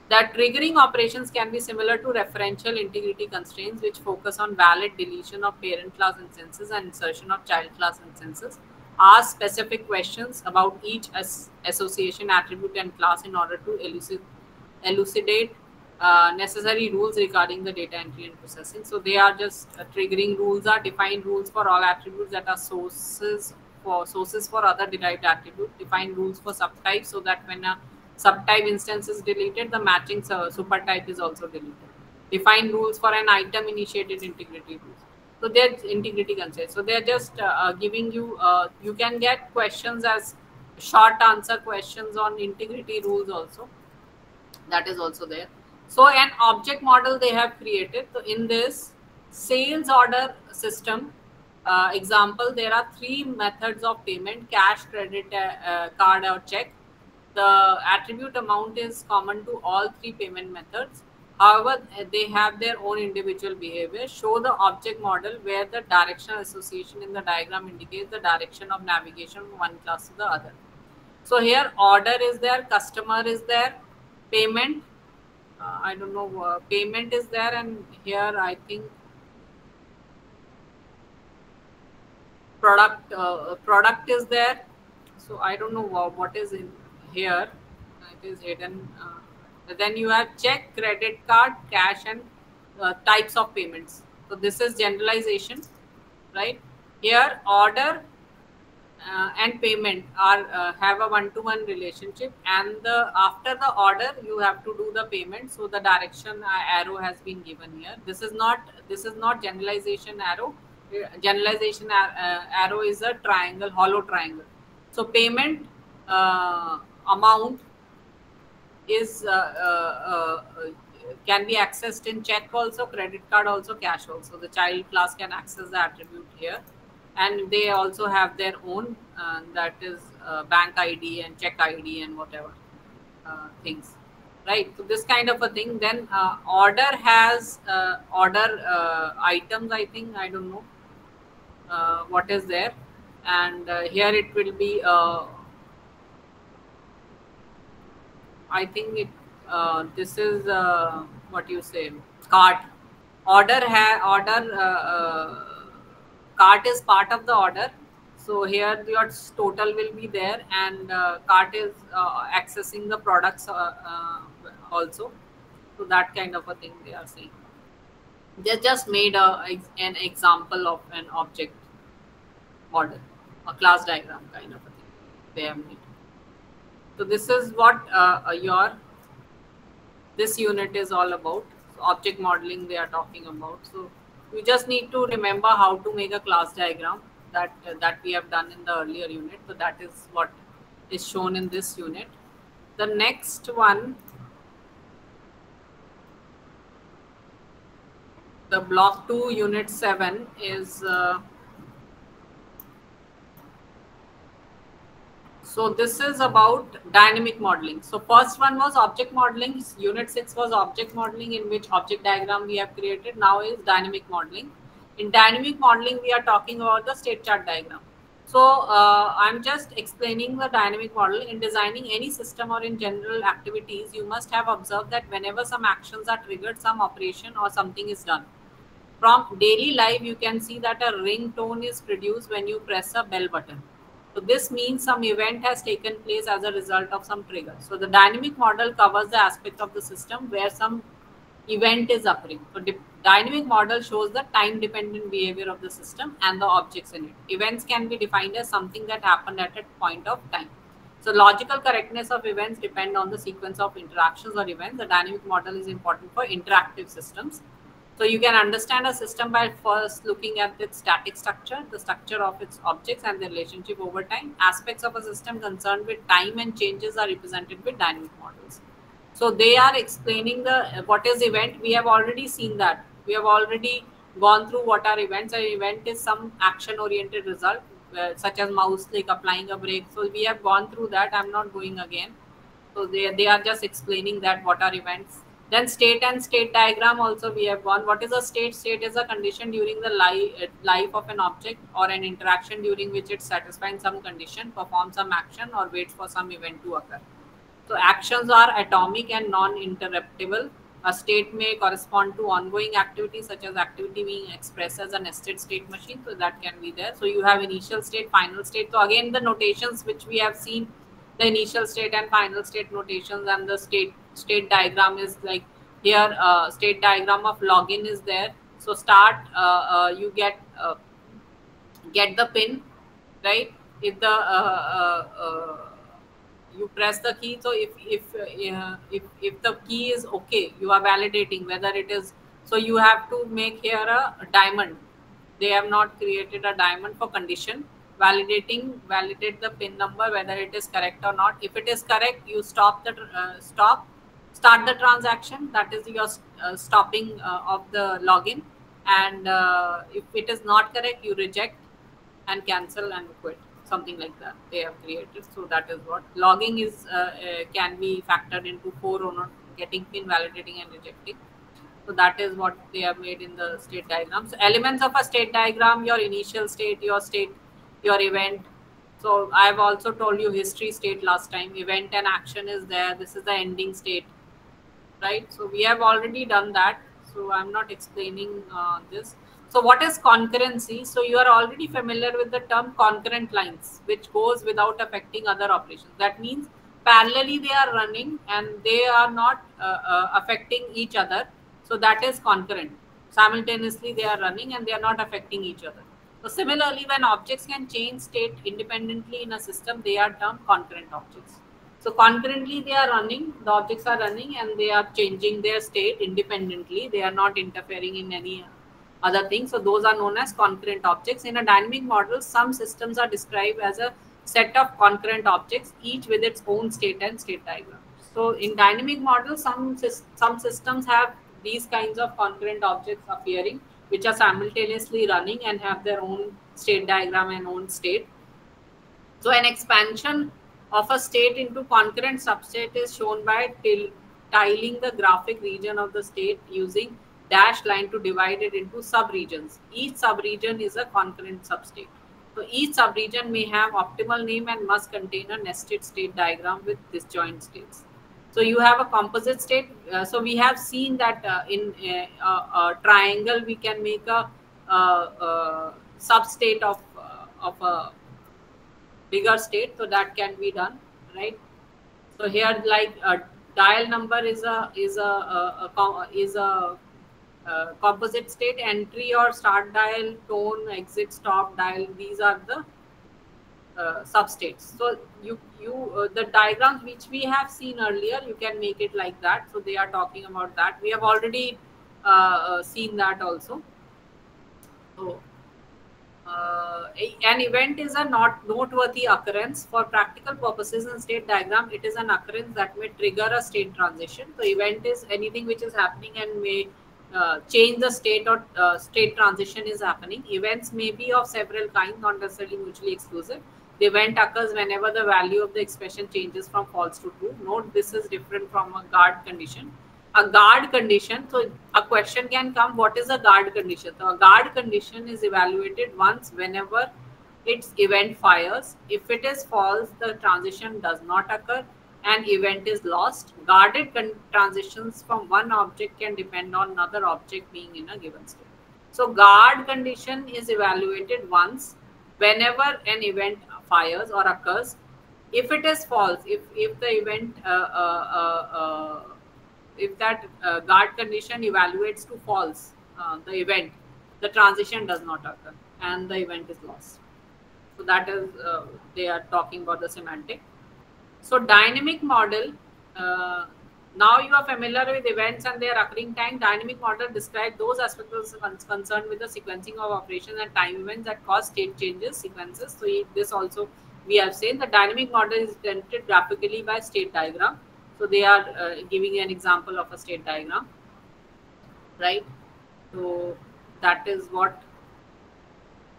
That triggering operations can be similar to referential integrity constraints, which focus on valid deletion of parent class instances and insertion of child class instances. Ask specific questions about each association attribute and class in order to elucidate necessary rules regarding the data entry and processing. So they are just triggering rules are defined rules for all attributes that are sources for other derived attributes. Define rules for subtypes so that when a subtype instance is deleted, the matching supertype is also deleted. Define rules for an item initiated integrity rules. So they're integrity constraints. So they're just giving you, you can get questions as short answer questions on integrity rules also. That is also there. So an object model they have created. So in this sales order system example, there are 3 methods of payment: cash, credit card or check. The attribute amount is common to all 3 payment methods. However, they have their own individual behavior. Show the object model where the directional association in the diagram indicates the direction of navigation from one class to the other. So here order is there, customer is there, payment, I don't know, payment is there, and here I think product is there. So I don't know what is in here. It is hidden. Then you have check, credit card, cash, and types of payments. So this is generalization, right? Here order and payment are have a one-to-one relationship, and after the order you have to do the payment. So the direction arrow has been given here. This is not generalization arrow. Generalization arrow is a triangle, hollow triangle. So payment amount is can be accessed in check also, credit card also, cash also. The child class can access the attribute here, and they also have their own that is bank ID and check ID and whatever things, right? So this kind of a thing. Then order has order items, I think, I don't know what is there, and here it will be I think it this is what you say, cart. Order cart is part of the order. So here your total will be there, and cart is accessing the products also. So that kind of a thing they are saying. They just made an example of an object model, a class diagram kind of a thing they have made. So this is what this unit is all about. So object modeling they are talking about. So you just need to remember how to make a class diagram that we have done in the earlier unit. So that is what is shown in this unit. The next one, the block 2 unit 7 is so this is about dynamic modeling. So first one was object modeling. Unit 6 was object modeling, in which object diagram we have created. Now is dynamic modeling. In dynamic modeling, we are talking about the state chart diagram. So I'm just explaining the dynamic model. In designing any system or in general activities, you must have observed that whenever some actions are triggered, some operation or something is done. From daily life, you can see that a ringtone is produced when you press a bell button. So this means some event has taken place as a result of some trigger. So the dynamic model covers the aspect of the system where some event is occurring. So dynamic model shows the time-dependent behavior of the system and the objects in it. Events can be defined as something that happened at a point of time. So logical correctness of events depend on the sequence of interactions or events. The dynamic model is important for interactive systems. So you can understand a system by first looking at its static structure, the structure of its objects and the relationship over time. Aspects of a system concerned with time and changes are represented with dynamic models. So they are explaining what is event. We have already seen that. We have already gone through what are events. An event is some action-oriented result, such as mouse click, applying a brake. So we have gone through that. I'm not going again. So they are just explaining that what are events. Then state and state diagram also we have gone. What is a state? State is a condition during the life of an object or an interaction during which it satisfies some condition, performs some action, or waits for some event to occur. So actions are atomic and non-interruptible. A state may correspond to ongoing activity, such as activity being expressed as a nested state machine. So that can be there. So you have initial state, final state. So again, the notations which we have seen, the initial state and final state notations, and the state diagram is like here. State diagram of login is there. So start, you get the pin, right? If the you press the key. So if the key is okay, you are validating whether it is. So you have to make here a diamond. They have not created a diamond for condition. Validate the pin number whether it is correct or not. If it is correct, you start the transaction. That is your stopping of the login. And if it is not correct, you reject and cancel and quit. Something like that they have created. So that is what logging is can be factored into 4 or not, getting pin, validating and rejecting. So that is what they have made in the state diagram. So elements of a state diagram: your initial state, your event. So I've also told you history state last time. Event and action is there. This is the ending state, right? So we have already done that. So I'm not explaining this. So what is concurrency? So you are already familiar with the term concurrent lines, which goes without affecting other operations. That means parallelly they are running and they are not affecting each other. So that is concurrent. Simultaneously they are running and they are not affecting each other. So similarly, when objects can change state independently in a system, they are termed concurrent objects. So concurrently they are running, the objects are running and they are changing their state independently. They are not interfering in any other thing. So those are known as concurrent objects. In a dynamic model, some systems are described as a set of concurrent objects, each with its own state and state diagram. So in dynamic models, some systems have these kinds of concurrent objects appearing, which are simultaneously running and have their own state diagram and own state. So an expansion of a state into concurrent substate is shown by tiling the graphic region of the state using dashed line to divide it into subregions. Each subregion is a concurrent substate. So each subregion may have optimal name and must contain a nested state diagram with disjoint states. So you have a composite state. So we have seen that in a triangle we can make a substate of a bigger state, so that can be done, right? So here, like dial number is a composite state. Entry or start dial, tone, exit, stop dial, these are the substates. So the diagrams which we have seen earlier, you can make it like that. So they are talking about that. We have already seen that also. So an event is a noteworthy occurrence. For practical purposes in state diagram, it is an occurrence that may trigger a state transition. So event is anything which is happening and may change the state, or state transition is happening. Events may be of several kinds, not necessarily mutually exclusive. The event occurs whenever the value of the expression changes from false to true. Note, this is different from a guard condition. A guard condition, so a question can come, what is a guard condition? So a guard condition is evaluated once whenever its event fires. If it is false, the transition does not occur and event is lost. Guarded transitions from one object can depend on another object being in a given state. So guard condition is evaluated once whenever an event fires or occurs. If it is false, if the event if that guard condition evaluates to false, the event, the transition does not occur and the event is lost. So that is, they are talking about the semantic. So dynamic model, now you are familiar with events and their occurring time. Dynamic model describes those aspects concerned with the sequencing of operations and time events that cause state changes, sequences. So this also we have seen. The dynamic model is presented graphically by state diagram. So they are giving an example of a state diagram, right? So that is what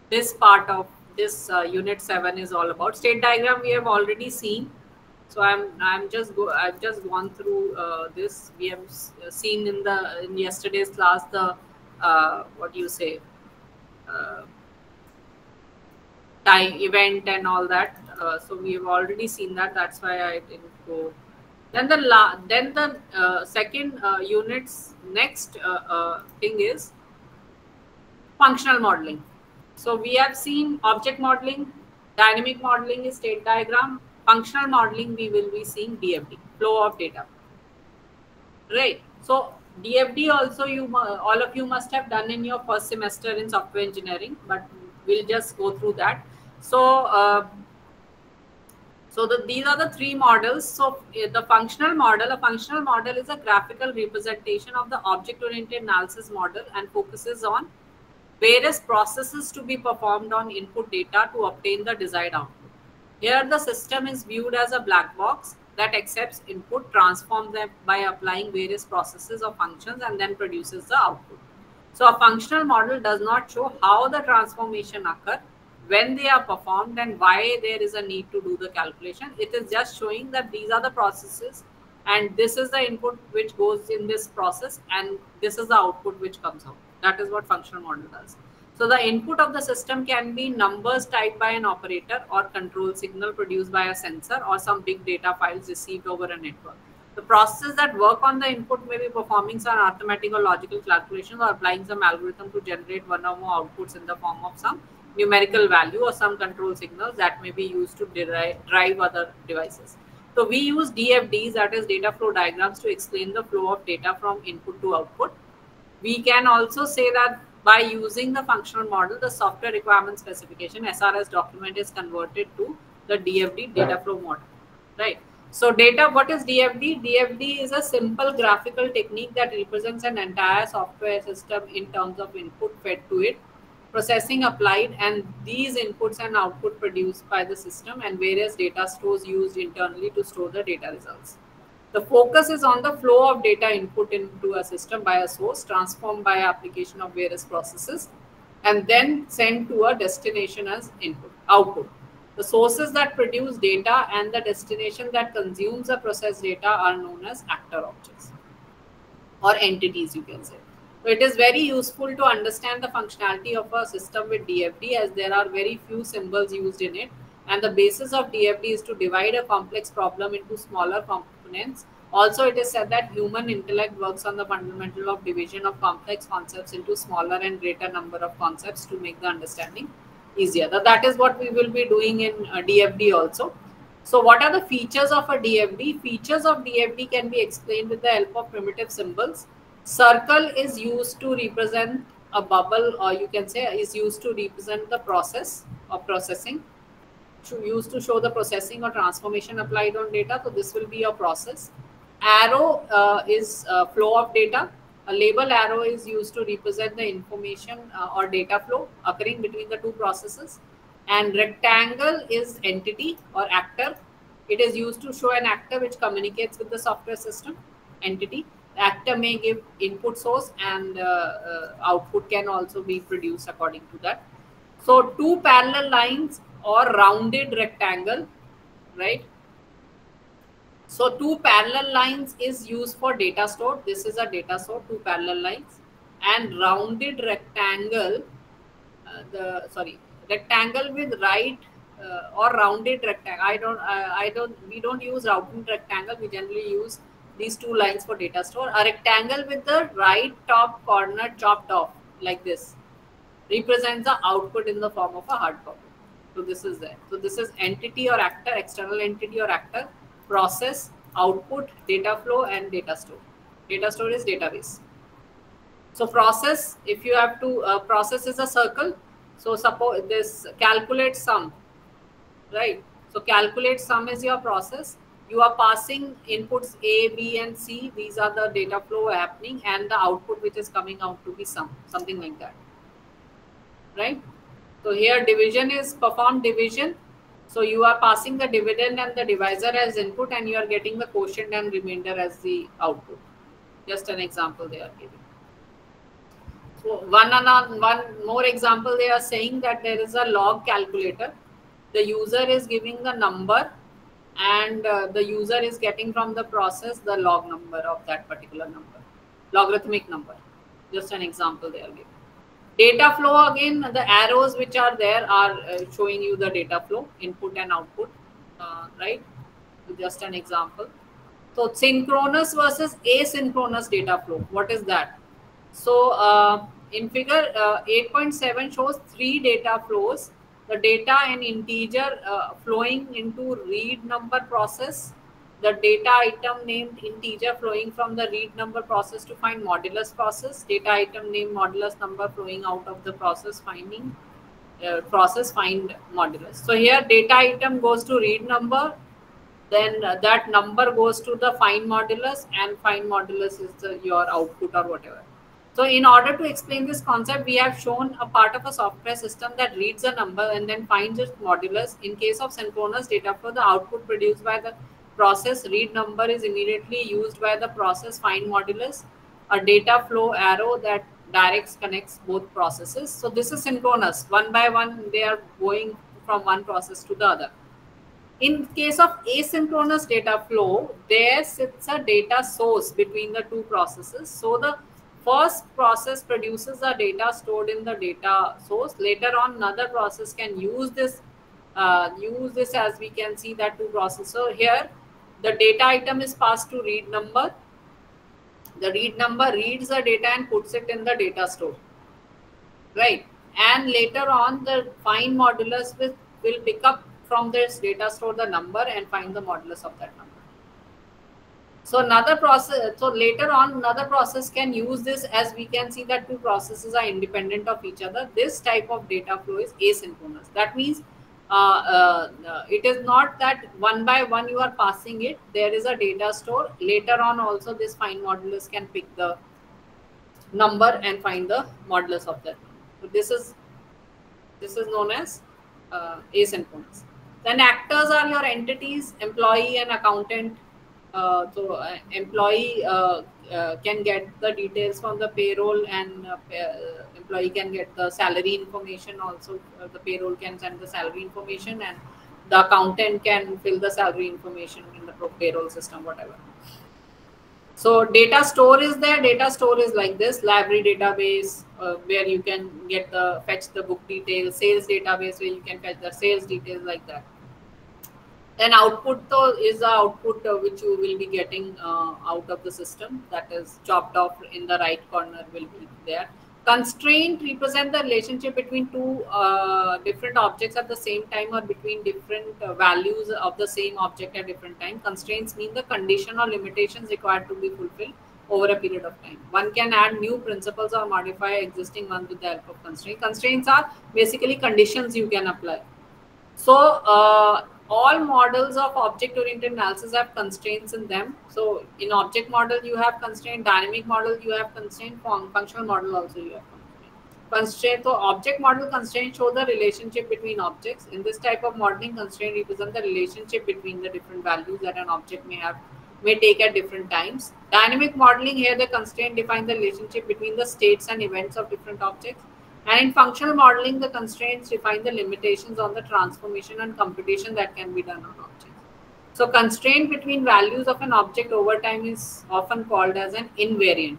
this part of this unit 7 is all about. State diagram we have already seen. So I've just gone through this. We have seen in yesterday's class the what do you say, time event and all that. So we have already seen that. That's why I didn't go. Then the second unit's next thing is functional modeling. So we have seen object modeling, dynamic modeling is state diagram. Functional modeling, we will be seeing DFD, flow of data, right? So DFD also all of you must have done in your first semester in software engineering, but we'll just go through that. So these are the three models. So the functional model, a functional model is a graphical representation of the object-oriented analysis model and focuses on various processes to be performed on input data to obtain the desired output. Here the system is viewed as a black box that accepts input, transforms them by applying various processes or functions, and then produces the output. So a functional model does not show how the transformation occurs, when they are performed, and why there is a need to do the calculation. It is just showing that these are the processes and this is the input which goes in this process, and this is the output which comes out. That is what functional model does. So the input of the system can be numbers typed by an operator, or control signal produced by a sensor, or some big data files received over a network. The processes that work on the input may be performing some arithmetic or logical calculations, or applying some algorithm to generate one or more outputs in the form of some numerical value or some control signals that may be used to drive other devices. So we use DFDs, that is data flow diagrams, to explain the flow of data from input to output. We can also say that by using the functional model, the software requirement specification SRS document is converted to the DFD data flow model, right? So what is DFD? DFD is a simple graphical technique that represents an entire software system in terms of input fed to it, processing applied, and these inputs and output produced by the system, and various data stores used internally to store the data results. The focus is on the flow of data input into a system by a source, transformed by application of various processes, and then sent to a destination as output. The sources that produce data and the destination that consumes the processed data are known as actor objects, or entities, you can say. So it is very useful to understand the functionality of a system with DFD, as there are very few symbols used in it, and the basis of DFD is to divide a complex problem into smaller components. Also, it is said that human intellect works on the fundamental of division of complex concepts into smaller and greater number of concepts to make the understanding easier. That is what we will be doing in DFD also. So what are the features of a DFD? Features of DFD can be explained with the help of primitive symbols. Circle is used to represent a bubble, or you can say is used to represent the process of processing, used to show the processing or transformation applied on data. So this will be a process. Arrow is flow of data. A label arrow is used to represent the information or data flow occurring between the two processes. And rectangle is entity or actor. It is used to show an actor which communicates with the software system entity. The actor may give input source, and output can also be produced according to that. So two parallel lines or rounded rectangle, right? So two parallel lines is used for data store. This is a data store, two parallel lines. And rounded rectangle, rectangle with right or rounded rectangle. We don't use rounded rectangle. We generally use these two lines for data store. A rectangle with the right top corner chopped off like this represents the output in the form of a hard copy. So this is there. So this is entity or actor, external entity or actor, process, output, data flow, and data store. Data store is database. So process, if you have to, process is a circle. So suppose this calculate sum, right? So calculate sum is your process. You are passing inputs A, B, and C. These are the data flow happening, and the output which is coming out to be sum, something like that, right? So here division is performed division. So you are passing the dividend and the divisor as input, and you are getting the quotient and remainder as the output. Just an example they are giving. So one more example, they are saying that there is a log calculator. The user is giving the number, and the user is getting from the process the log number of that particular number, logarithmic number. Just an example they are giving. Data flow, again, the arrows which are there are showing you the data flow, input and output, right? Just an example. So synchronous versus asynchronous data flow, what is that? So in figure 8.7 shows three data flows. The data and integer flowing into read number process, the data item named integer flowing from the read number process to find modulus process, data item named modulus number flowing out of the process finding process find modulus. So here data item goes to read number, then that number goes to the find modulus, and find modulus is your output or whatever. So in order to explain this concept, we have shown a part of a software system that reads a number and then finds its modulus. In case of synchronous data flow, the output produced by the process read number is immediately used by the process find modulus, a data flow arrow that connects both processes. So this is synchronous. One by one, they are going from one process to the other. In case of asynchronous data flow, there sits a data source between the two processes. So the first process produces the data stored in the data source. Later on, another process can use this as we can see that two processes. So here, the data item is passed to read number. The read number reads the data and puts it in the data store, right? And later on, the find modulus will pick up from this data store the number and find the modulus of that number. So another process, so later on another process can use this, as we can see that two processes are independent of each other. This type of data flow is asynchronous. That means it is not that one by one you are passing it. There is a data store. Later on also this find modulus can pick the number and find the modulus of that number. So this is known as asynchronous. Then actors are your entities, employee and accountant. Employee can get the details from the payroll, and employee can get the salary information also. The payroll can send the salary information, and the accountant can fill the salary information in the payroll system, whatever. So data store is there. Data store is like this: library database, where you can fetch the book details; sales database, where you can fetch the sales details, like that. Then output though is the output which you will be getting out of the system, that is chopped off in the right corner will be there. Constraint represent the relationship between two different objects at the same time, or between different values of the same object at different time. Constraints mean the condition or limitations required to be fulfilled over a period of time. One can add new principles or modify existing ones with the help of constraints. Constraints are basically conditions you can apply. So all models of object-oriented analysis have constraints in them. So in object model you have constraint, dynamic model you have constraint, functional model also you have constraint. So object model constraints show the relationship between objects. In this type of modeling, constraint represent the relationship between the different values that an object may take at different times. Dynamic modeling, here the constraint defines the relationship between the states and events of different objects. And in functional modeling, the constraints define the limitations on the transformation and computation that can be done on objects. So constraint between values of an object over time is often called as an invariant.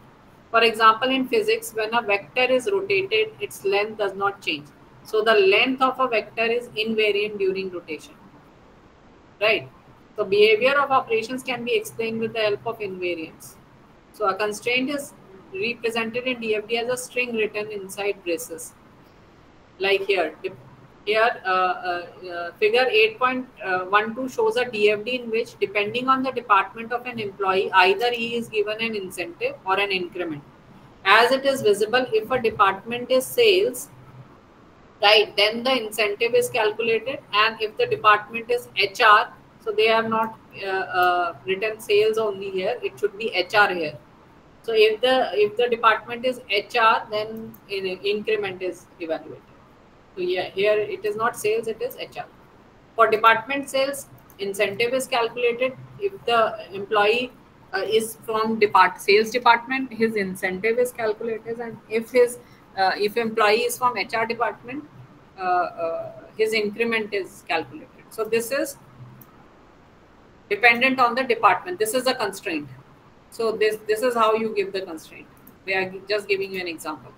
For example, in physics, when a vector is rotated, its length does not change. So the length of a vector is invariant during rotation, right? So behavior of operations can be explained with the help of invariance. So a constraint is represented in DFD as a string written inside braces, like here. Figure 8.12 shows a DFD in which, depending on the department of an employee, either he is given an incentive or an increment. As it is visible, if a department is sales, right, then the incentive is calculated, and if the department is HR, so they have not written sales only here, it should be HR here. So if the department is HR, then increment is evaluated. So yeah, here it is not sales, it is HR. For department sales, incentive is calculated. If the employee is from sales department, his incentive is calculated, and if employee is from HR department, his increment is calculated. So this is dependent on the department. This is a constraint. So this is how you give the constraint. We are just giving you an example,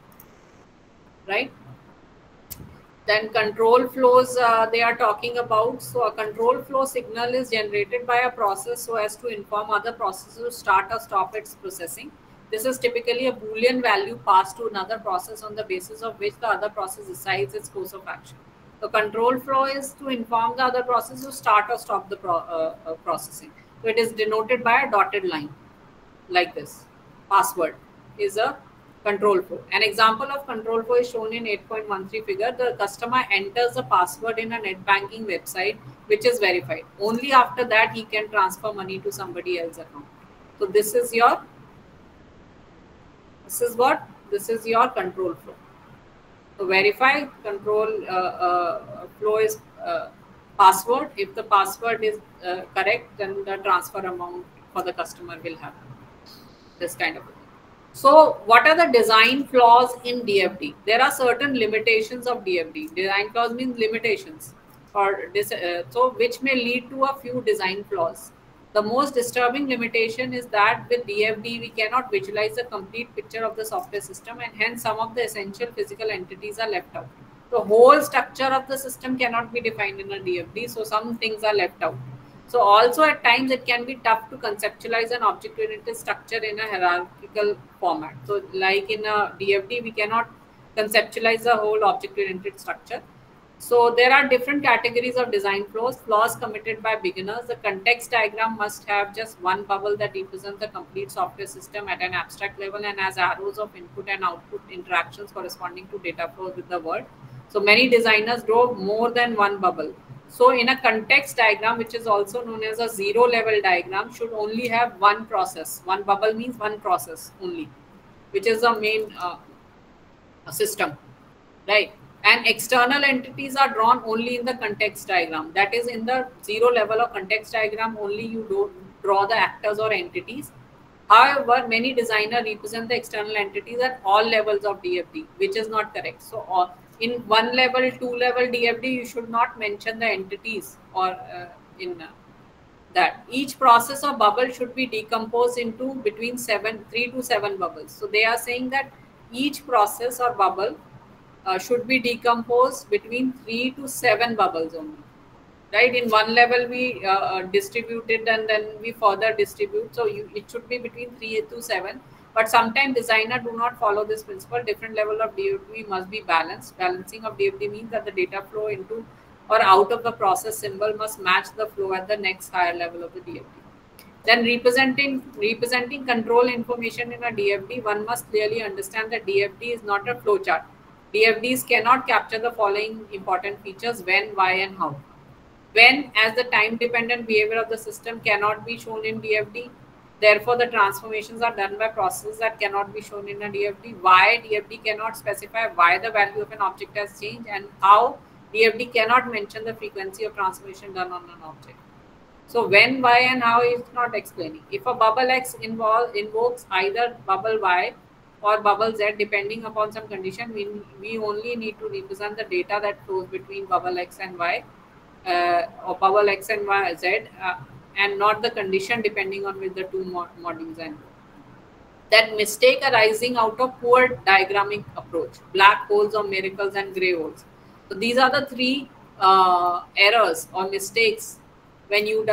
right? Then control flows they are talking about. So a control flow signal is generated by a process so as to inform other processes to start or stop its processing. This is typically a Boolean value passed to another process on the basis of which the other process decides its course of action. So control flow is to inform the other process to start or stop the processing. So it is denoted by a dotted line, like this. Password is a control flow. An example of control flow is shown in 8.13 figure. The customer enters the password in a net banking website which is verified. Only after that he can transfer money to somebody else's account. So this is your control flow. So verify control flow is password. If the password is correct, then the transfer amount for the customer will happen. This kind of a thing. So what are the design flaws in DFD? There are certain limitations of DFD. Design flaws means limitations. or so which may lead to a few design flaws. The most disturbing limitation is that with DFD we cannot visualize the complete picture of the software system, and hence some of the essential physical entities are left out. The whole structure of the system cannot be defined in a DFD, so some things are left out. So also at times it can be tough to conceptualize an object-oriented structure in a hierarchical format. So like in a DFD, we cannot conceptualize the whole object-oriented structure. So there are different categories of design flaws. Flaws committed by beginners. The context diagram must have just one bubble that represents the complete software system at an abstract level and has arrows of input and output interactions corresponding to data flows with the world. So many designers draw more than one bubble. So in a context diagram, which is also known as a zero level diagram, should only have one process. One bubble means one process only, which is the main system, right? And external entities are drawn only in the context diagram. That is, in the zero level of context diagram, only you don't draw the actors or entities. However, many designers represent the external entities at all levels of DFD, which is not correct. So in one level, two level DFD, you should not mention the entities or in that. Each process or bubble should be decomposed into between 3 to 7 bubbles. So they are saying that each process or bubble should be decomposed between 3 to 7 bubbles only, right? In one level we distribute it and then we further distribute, so it should be between 3 to 7. But sometimes designer do not follow this principle. Different level of DFD must be balanced. Balancing of DFD means that the data flow into or out of the process symbol must match the flow at the next higher level of the DFD. Then representing control information in a DFD, one must clearly understand that DFD is not a flowchart. DFDs cannot capture the following important features: when, why, and how. When, as the time-dependent behavior of the system, cannot be shown in DFD. Therefore, the transformations are done by processes that cannot be shown in a DFD. Why, DFD cannot specify why the value of an object has changed, and how, DFD cannot mention the frequency of transformation done on an object. So when, why, and how is not explaining. If a bubble X invokes either bubble Y or bubble Z, depending upon some condition, we only need to represent the data that flows between bubble X and Y, or bubble X and Y, Z, and not the condition depending on which the two modules are. That mistake arising out of poor diagrammic approach: black holes or miracles and gray holes. So these are the three errors or mistakes when you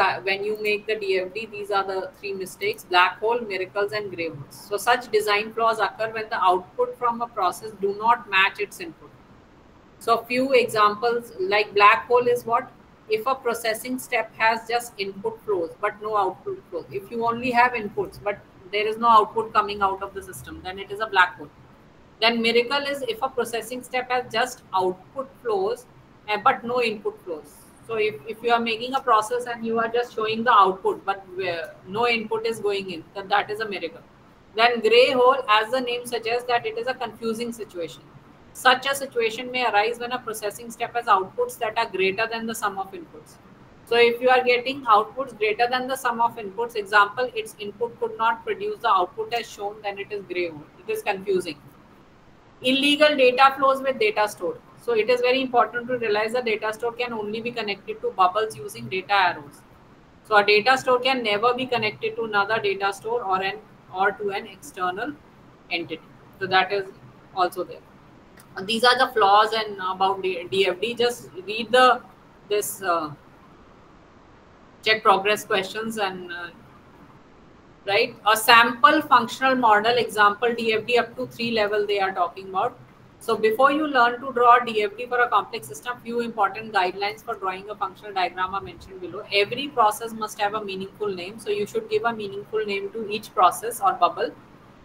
make the DFD. These are the three mistakes: black hole, miracles, and gray holes. So such design flaws occur when the output from a process do not match its input. So a few examples, like black hole is what? If a processing step has just input flows but no output flows. If you only have inputs but there is no output coming out of the system, then it is a black hole. Then miracle is if a processing step has just output flows but no input flows. So if you are making a process and you are just showing the output but no input is going in, then that is a miracle. Then gray hole, as the name suggests, that it is a confusing situation. Such a situation may arise when a processing step has outputs that are greater than the sum of inputs. So if you are getting outputs greater than the sum of inputs, example, its input could not produce the output as shown, then it is gray hole. It is confusing. Illegal data flows with data store. So it is very important to realize that data store can only be connected to bubbles using data arrows. So a data store can never be connected to another data store or to an external entity. So that is also there. And these are the flaws and about DFD. Just read this check progress questions and right. A sample functional model example DFD up to 3 level they are talking about. So before you learn to draw DFD for a complex system, few important guidelines for drawing a functional diagram are mentioned below. Every process must have a meaningful name. So you should give a meaningful name to each process or bubble,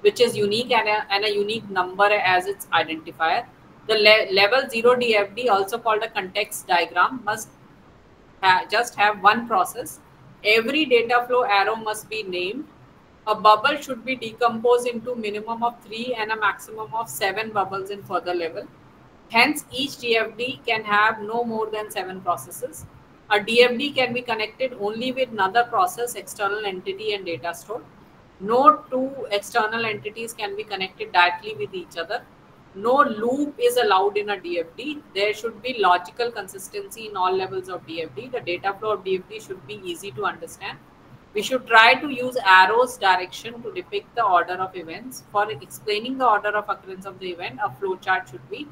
which is unique and a unique number as its identifier. The level 0 DFD, also called a context diagram, must just have one process. Every data flow arrow must be named. A bubble should be decomposed into minimum of 3 and a maximum of 7 bubbles in further level. Hence, each DFD can have no more than 7 processes. A DFD can be connected only with another process, external entity, and data store. No two external entities can be connected directly with each other. No loop is allowed in a DFD. There should be logical consistency in all levels of DFD. The data flow of DFD should be easy to understand. We should try to use arrows direction to depict the order of events. For explaining the order of occurrence of the event, a flowchart should be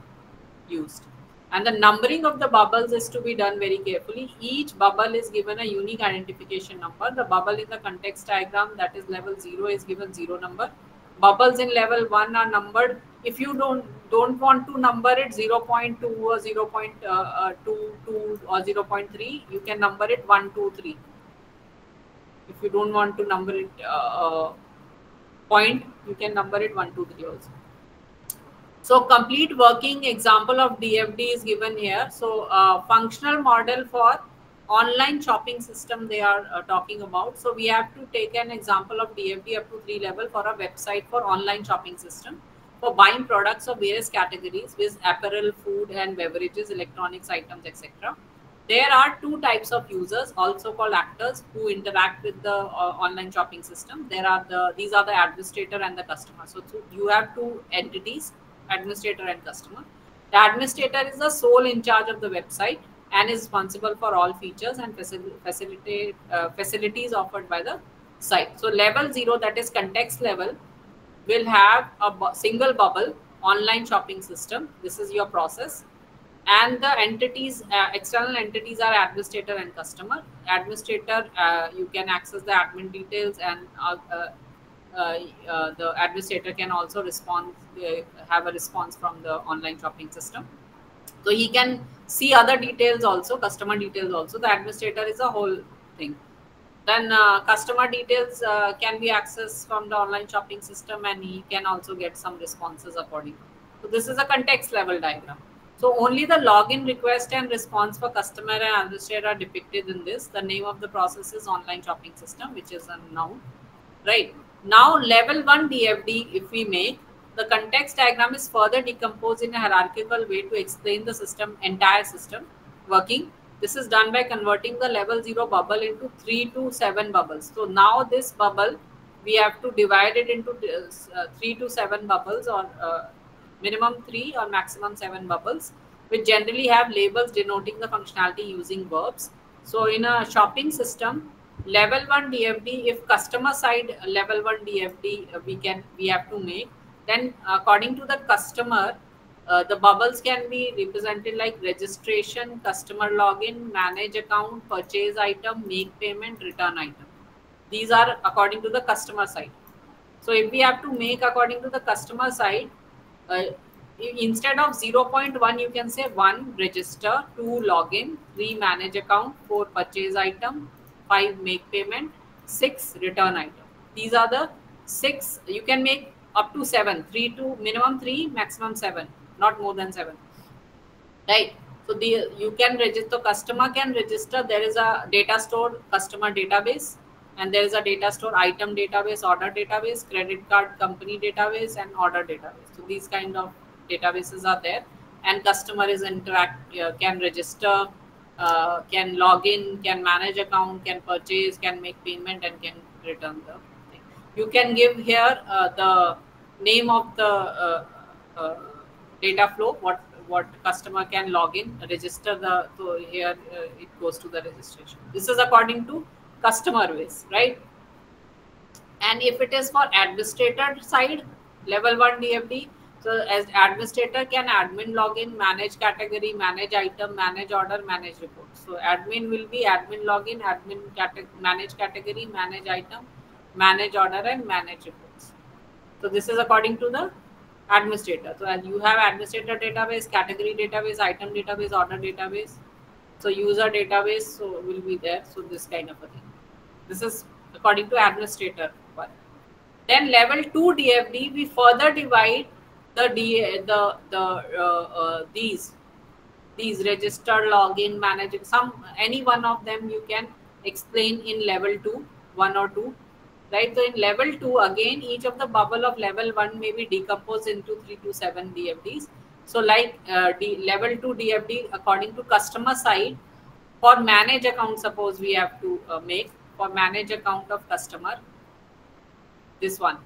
used. And the numbering of the bubbles is to be done very carefully. Each bubble is given a unique identification number. The bubble in the context diagram, that is level 0, is given 0 number. Bubbles in level 1 are numbered. If you don't want to number it 0.2 or 0.22 or 0.3, you can number it 1, 2, 3. If you don't want to number it point, you can number it 1, 2, 3 also. So complete working example of DFD is given here. So functional model for online shopping system they are talking about. So we have to take an example of DFD up to 3 level for a website for online shopping system for buying products of various categories with apparel, food and beverages, electronics items, etc. There are 2 types of users, also called actors, who interact with the online shopping system. These are the administrator and the customer. So you have 2 entities, administrator and customer. The administrator is the sole in charge of the website and is responsible for all features and facilities offered by the site. So level 0, that is context level, will have a single bubble, online shopping system. This is your process. And the entities, external entities are administrator and customer. Administrator, you can access the admin details, and the administrator can also respond, have a response from the online shopping system. So he can see other details also, customer details also. The administrator is a whole thing. Then customer details can be accessed from the online shopping system, and he can also get some responses accordingly. So this is a context level diagram. So only the login request and response for customer and administrator are depicted in this. The name of the process is online shopping system, which is a noun, right? Now level 1 DFD, if we make, the context diagram is further decomposed in a hierarchical way to explain the entire system working. This is done by converting the level 0 bubble into 3 to 7 bubbles. So now this bubble, we have to divide it into 3 to 7 bubbles, or minimum 3 or maximum 7 bubbles, which generally have labels denoting the functionality using verbs. So in a shopping system, level 1 DFD, if customer side level 1 DFD we have to make, then according to the customer, the bubbles can be represented like registration, customer login, manage account, purchase item, make payment, return item. These are according to the customer side. So if we have to make according to the customer side, instead of 0.1, you can say 1 register, 2 login, 3 manage account, 4 purchase item, 5 make payment, 6 return item. These are the 6. You can make up to 7, 3 to minimum 3, maximum 7, not more than 7, right? So you can register, customer can register. There is a data store, customer database, and there is a data store, item database, order database, credit card company database, and order database. So these kind of databases are there, and customer is can register, can log in, can manage account, can purchase, can make payment, and can return the thing. You can give here the name of the data flow, what customer can log in, register so here it goes to the registration. This is according to customer base, right? And if it is for administrator side, level 1 DFD, so as administrator can admin login, manage category, manage item, manage order, manage report. So admin will be admin login, manage category, manage item, manage order, and manage reports. So this is according to the administrator. So as you have administrator database, category database, item database, order database. So user database so will be there. So this kind of a thing. This is according to administrator one. Then level 2 DFD, we further divide these register, login, manage, any one of them you can explain in level 2, 1 or 2. Right, so in level 2, again, each of the bubble of level 1 may be decomposed into 3 to 7 DFDs. So like level 2 DFD, according to customer side, for manage account, suppose we have to make for manage account of customer, this one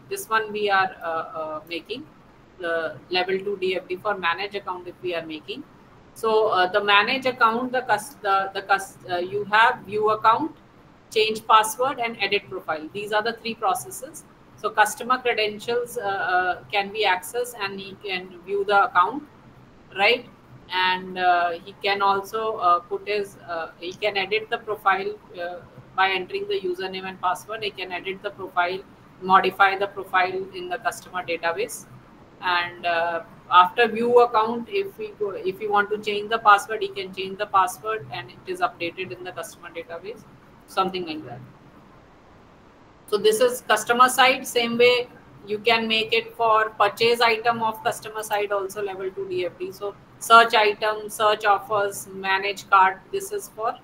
we are making. the level 2 DFD for manage account if we are making. So the manage account, you have view account, change password, and edit profile. These are the three processes. So customer credentials can be accessed, and he can view the account, right? And he can also he can edit the profile by entering the username and password. He can edit the profile, modify the profile in the customer database. And after view account, if we want to change the password, he can change the password and it is updated in the customer database, something like that. So this is customer side. Same way you can make it for purchase item of customer side, also level 2 DFD. So search item, search offers, manage cart, this is for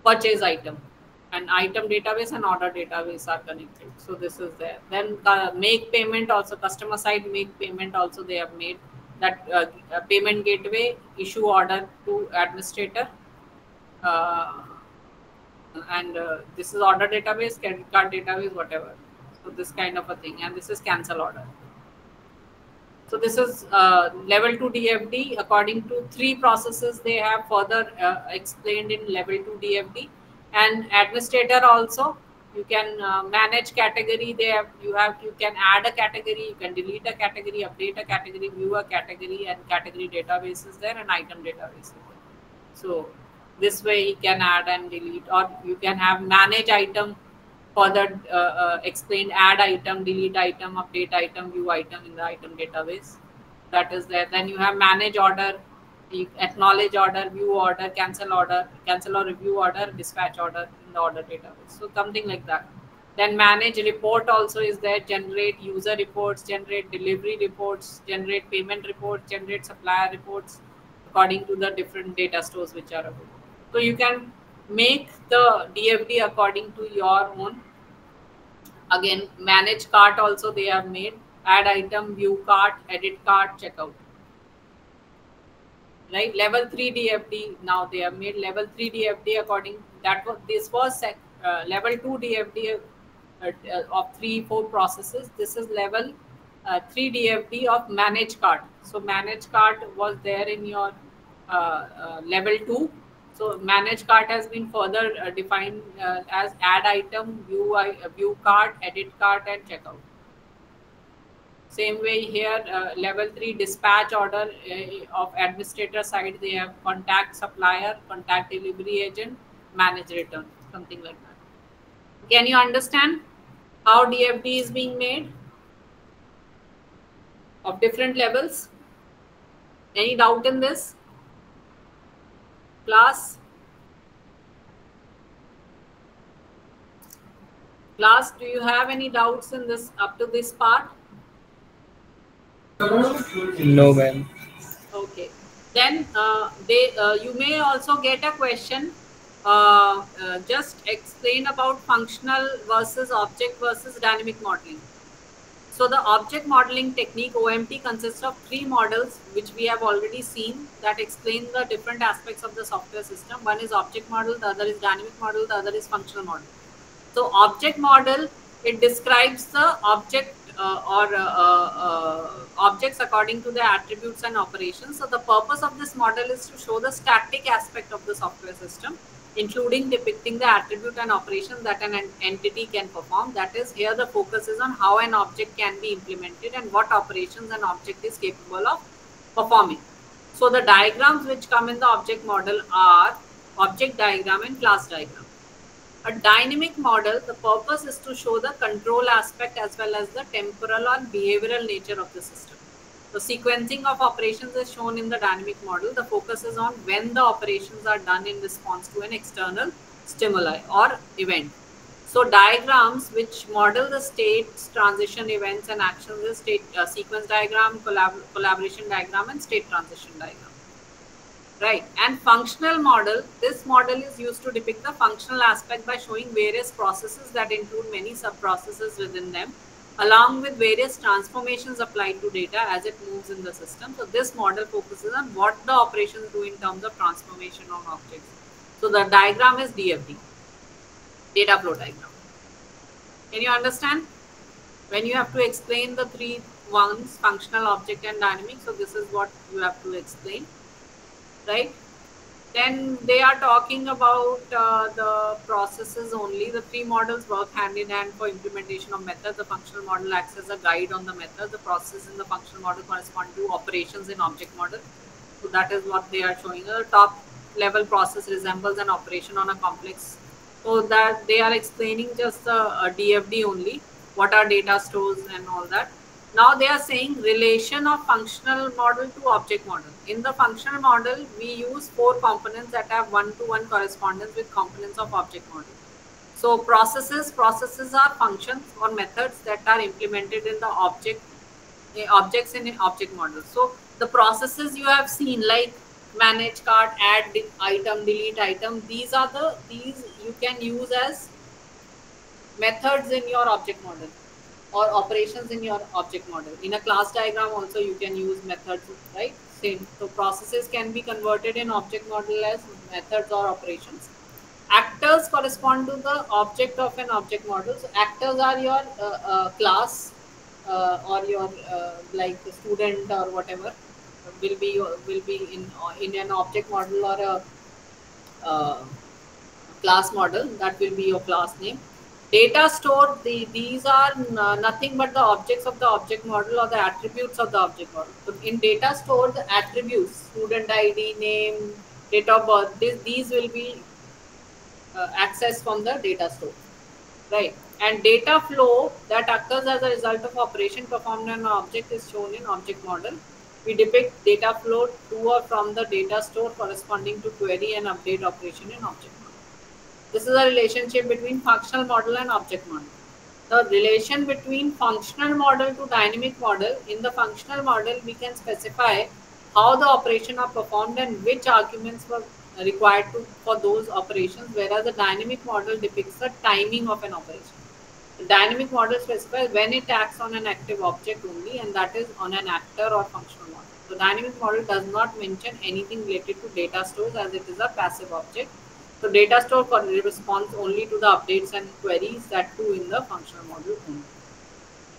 purchase item. And item database and order database are connected. So this is there. Then make payment also, customer side make payment also they have made. That payment gateway, issue order to administrator. And this is order database, credit card database, whatever. So this kind of a thing. And this is cancel order. So this is level 2 DFD. According to three processes they have further explained in level 2 DFD. And administrator also, you can manage category. You can add a category, you can delete a category, update a category, view a category, and category database is there, and item database is there. So this way you can add and delete, or you can have manage item, further explained, add item, delete item, update item, view item in the item database. That is there. Then you have manage order, acknowledge order, view order, cancel or review order, dispatch order in the order database. So something like that. Then manage report also is there, generate user reports, generate delivery reports, generate payment reports, generate supplier reports according to the different data stores which are available. So you can make the DFD according to your own. Again, manage cart also they have made, add item, view cart, edit cart, checkout. Right, level 3 DFD now they have made level 3 DFD according this was level 2 DFD of 3-4 processes. This is level 3 DFD of manage cart. So manage cart was there in your level 2. So manage cart has been further defined as add item, view cart, edit cart, and checkout. Same way here, level 3 dispatch order of administrator side, they have contact supplier, contact delivery agent, manage return, something like that. Can you understand how DFD is being made of different levels? Any doubt in this? Class, do you have any doubts in this up to this part? No, ma'am. Okay. Then you may also get a question. Just explain about functional versus object versus dynamic modeling. So the object modeling technique OMT consists of 3 models which we have already seen that explain the different aspects of the software system. One is object model, the other is dynamic model, the other is functional model. So object model, it describes the object objects according to their attributes and operations. So the purpose of this model is to show the static aspect of the software system, including depicting the attribute and operations that an entity can perform. That is, here the focus is on how an object can be implemented and what operations an object is capable of performing. So the diagrams which come in the object model are object diagram and class diagram. A dynamic model, the purpose is to show the control aspect as well as the temporal and behavioral nature of the system. The sequencing of operations is shown in the dynamic model. The focus is on when the operations are done in response to an external stimuli or event. So diagrams which model the states, transition events and actions is state sequence diagram, collaboration diagram and state transition diagram. Right. And functional model, this model is used to depict the functional aspect by showing various processes that include many sub-processes within them, along with various transformations applied to data as it moves in the system. So this model focuses on what the operations do in terms of transformation of objects. So the diagram is DFD, data flow diagram. Can you understand? When you have to explain the 3 ones, functional, object, and dynamic. So this is what you have to explain, right? Then they are talking about the processes only. The three models work hand in hand for implementation of methods. The functional model acts as a guide on the method. The process in the functional model correspond to operations in object model. So that is what they are showing. The top level process resembles an operation on a complex. So that they are explaining just the DFD only. What are data stores and all that. Now they are saying relation of functional model to object model. In the functional model, we use four components that have one-to-one correspondence with components of object model. So processes are functions or methods that are implemented in the objects in an object model. So the processes you have seen, like manage cart, add item, delete item, these you can use as methods in your object model or operations in your object model. In a class diagram also you can use methods, right? Same. So processes can be converted in object model as methods or operations. Actors correspond to the object of an object model. So actors are your class or your like student or whatever will be in an object model or a class model. That will be your class name. Data store, these are nothing but the objects of the object model or the attributes of the object model. So in data store, the attributes, student ID, name, date of birth, these will be accessed from the data store, right? And data flow that occurs as a result of operation performed on an object is shown in object model. We depict data flow to or from the data store corresponding to query and update operation in object model. This is a relationship between functional model and object model. The relation between functional model to dynamic model. In the functional model, we can specify how the operation are performed and which arguments were required for those operations, whereas the dynamic model depicts the timing of an operation. The dynamic model specifies when it acts on an active object only, and that is on an actor or functional model. The dynamic model does not mention anything related to data stores as it is a passive object. So data store responds only to the updates and queries, that too in the functional model only.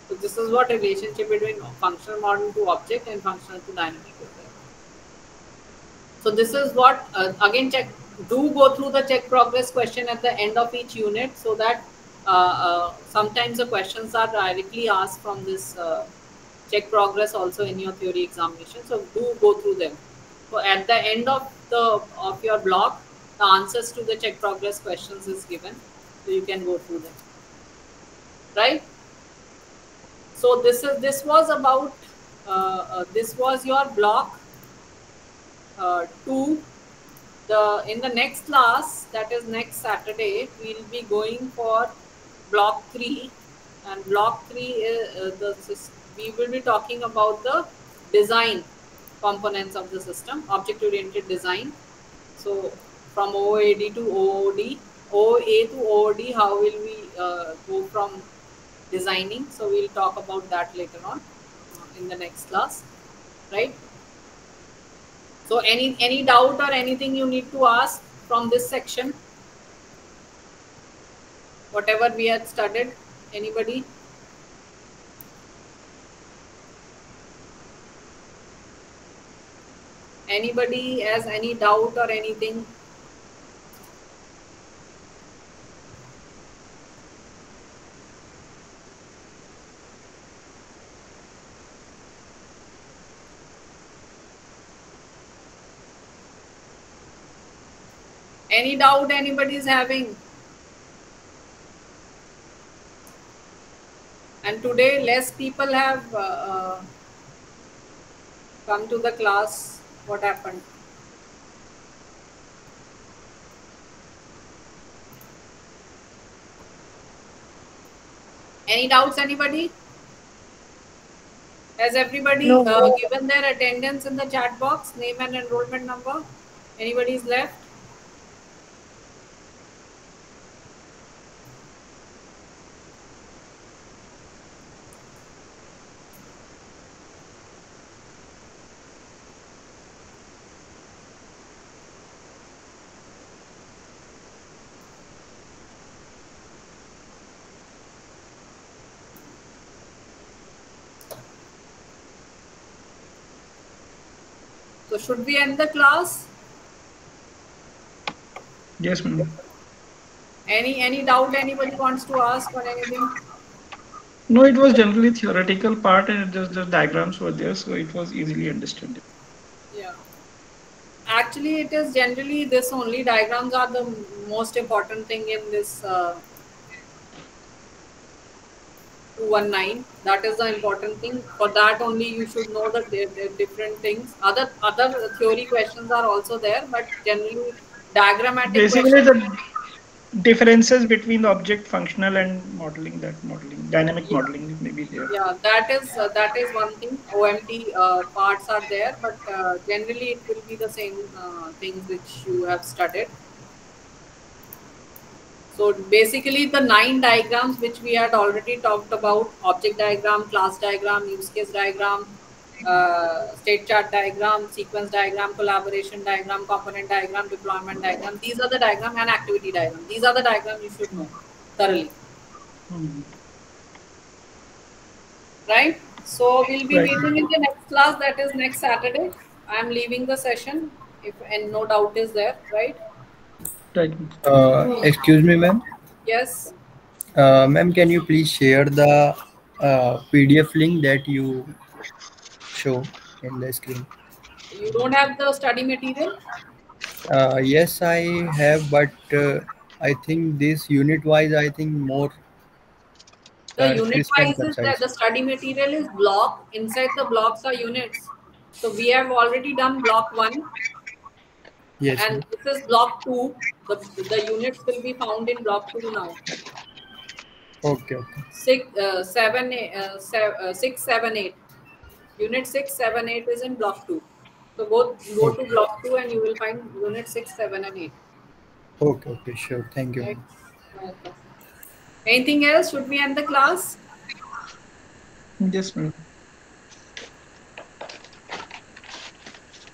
So this is what relationship between functional model to object and functional to dynamic is there. So this is what again do go through the check progress question at the end of each unit, so that sometimes the questions are directly asked from this check progress also in your theory examination. So do go through them. So at the end of your block, the answers to the check progress questions is given, so you can go through them, right? So this was about this was your block 2. In the next class, that is next Saturday, we will be going for block 3, and block 3 is we will be talking about the design components of the system, object oriented design. So from OOAD to OOD, OA to OOD, how will we go from designing? So we'll talk about that later on in the next class, right? So any doubt or anything you need to ask from this section, whatever we had studied, anybody? Anybody has any doubt or anything? Any doubt anybody is having? And today less people have come to the class. What happened? Any doubts anybody? Has everybody given their attendance in the chat box, name and enrollment number? Anybody is left? So should we end the class? Yes, ma'am. Any doubt anybody wants to ask or anything? No, it was generally theoretical part and just the diagrams were there, so it was easily understood. Yeah. Actually, it is generally this only. Diagrams are the most important thing in this 219. That is the important thing. For that only you should know the different things. Other theory questions are also there, but generally diagrammatic Basically, questions. the differences between the object functional and modeling, dynamic Yeah. modeling may be there. Yeah, that is one thing. OMT parts are there, but generally it will be the same things which you have studied. So basically the 9 diagrams which we had already talked about: object diagram, class diagram, use case diagram, state chart diagram, sequence diagram, collaboration diagram, component diagram, deployment diagram. These are the diagram, and activity diagram. These are the diagrams you should know thoroughly. Right? So we'll be meeting in the next class, that is next Saturday. I am leaving the session if and no doubt is there, right? Right. Excuse me, ma'am. Yes. Ma'am, can you please share the PDF link that you show in the screen? You don't have the study material? Yes, I have, but I think this unit-wise, I think more. The unit-wise is that concise. the study material is block. Inside the blocks are units. So we have already done block 1. Yes. And this is block 2. The units will be found in block 2 now. Okay. 6, 7, 8. Unit 6, 7, 8 is in block 2. So go to block 2 and you will find unit 6, 7, and 8. Okay, sure. Thank you. Right. Okay. Anything else? Should we end the class? Yes, ma'am.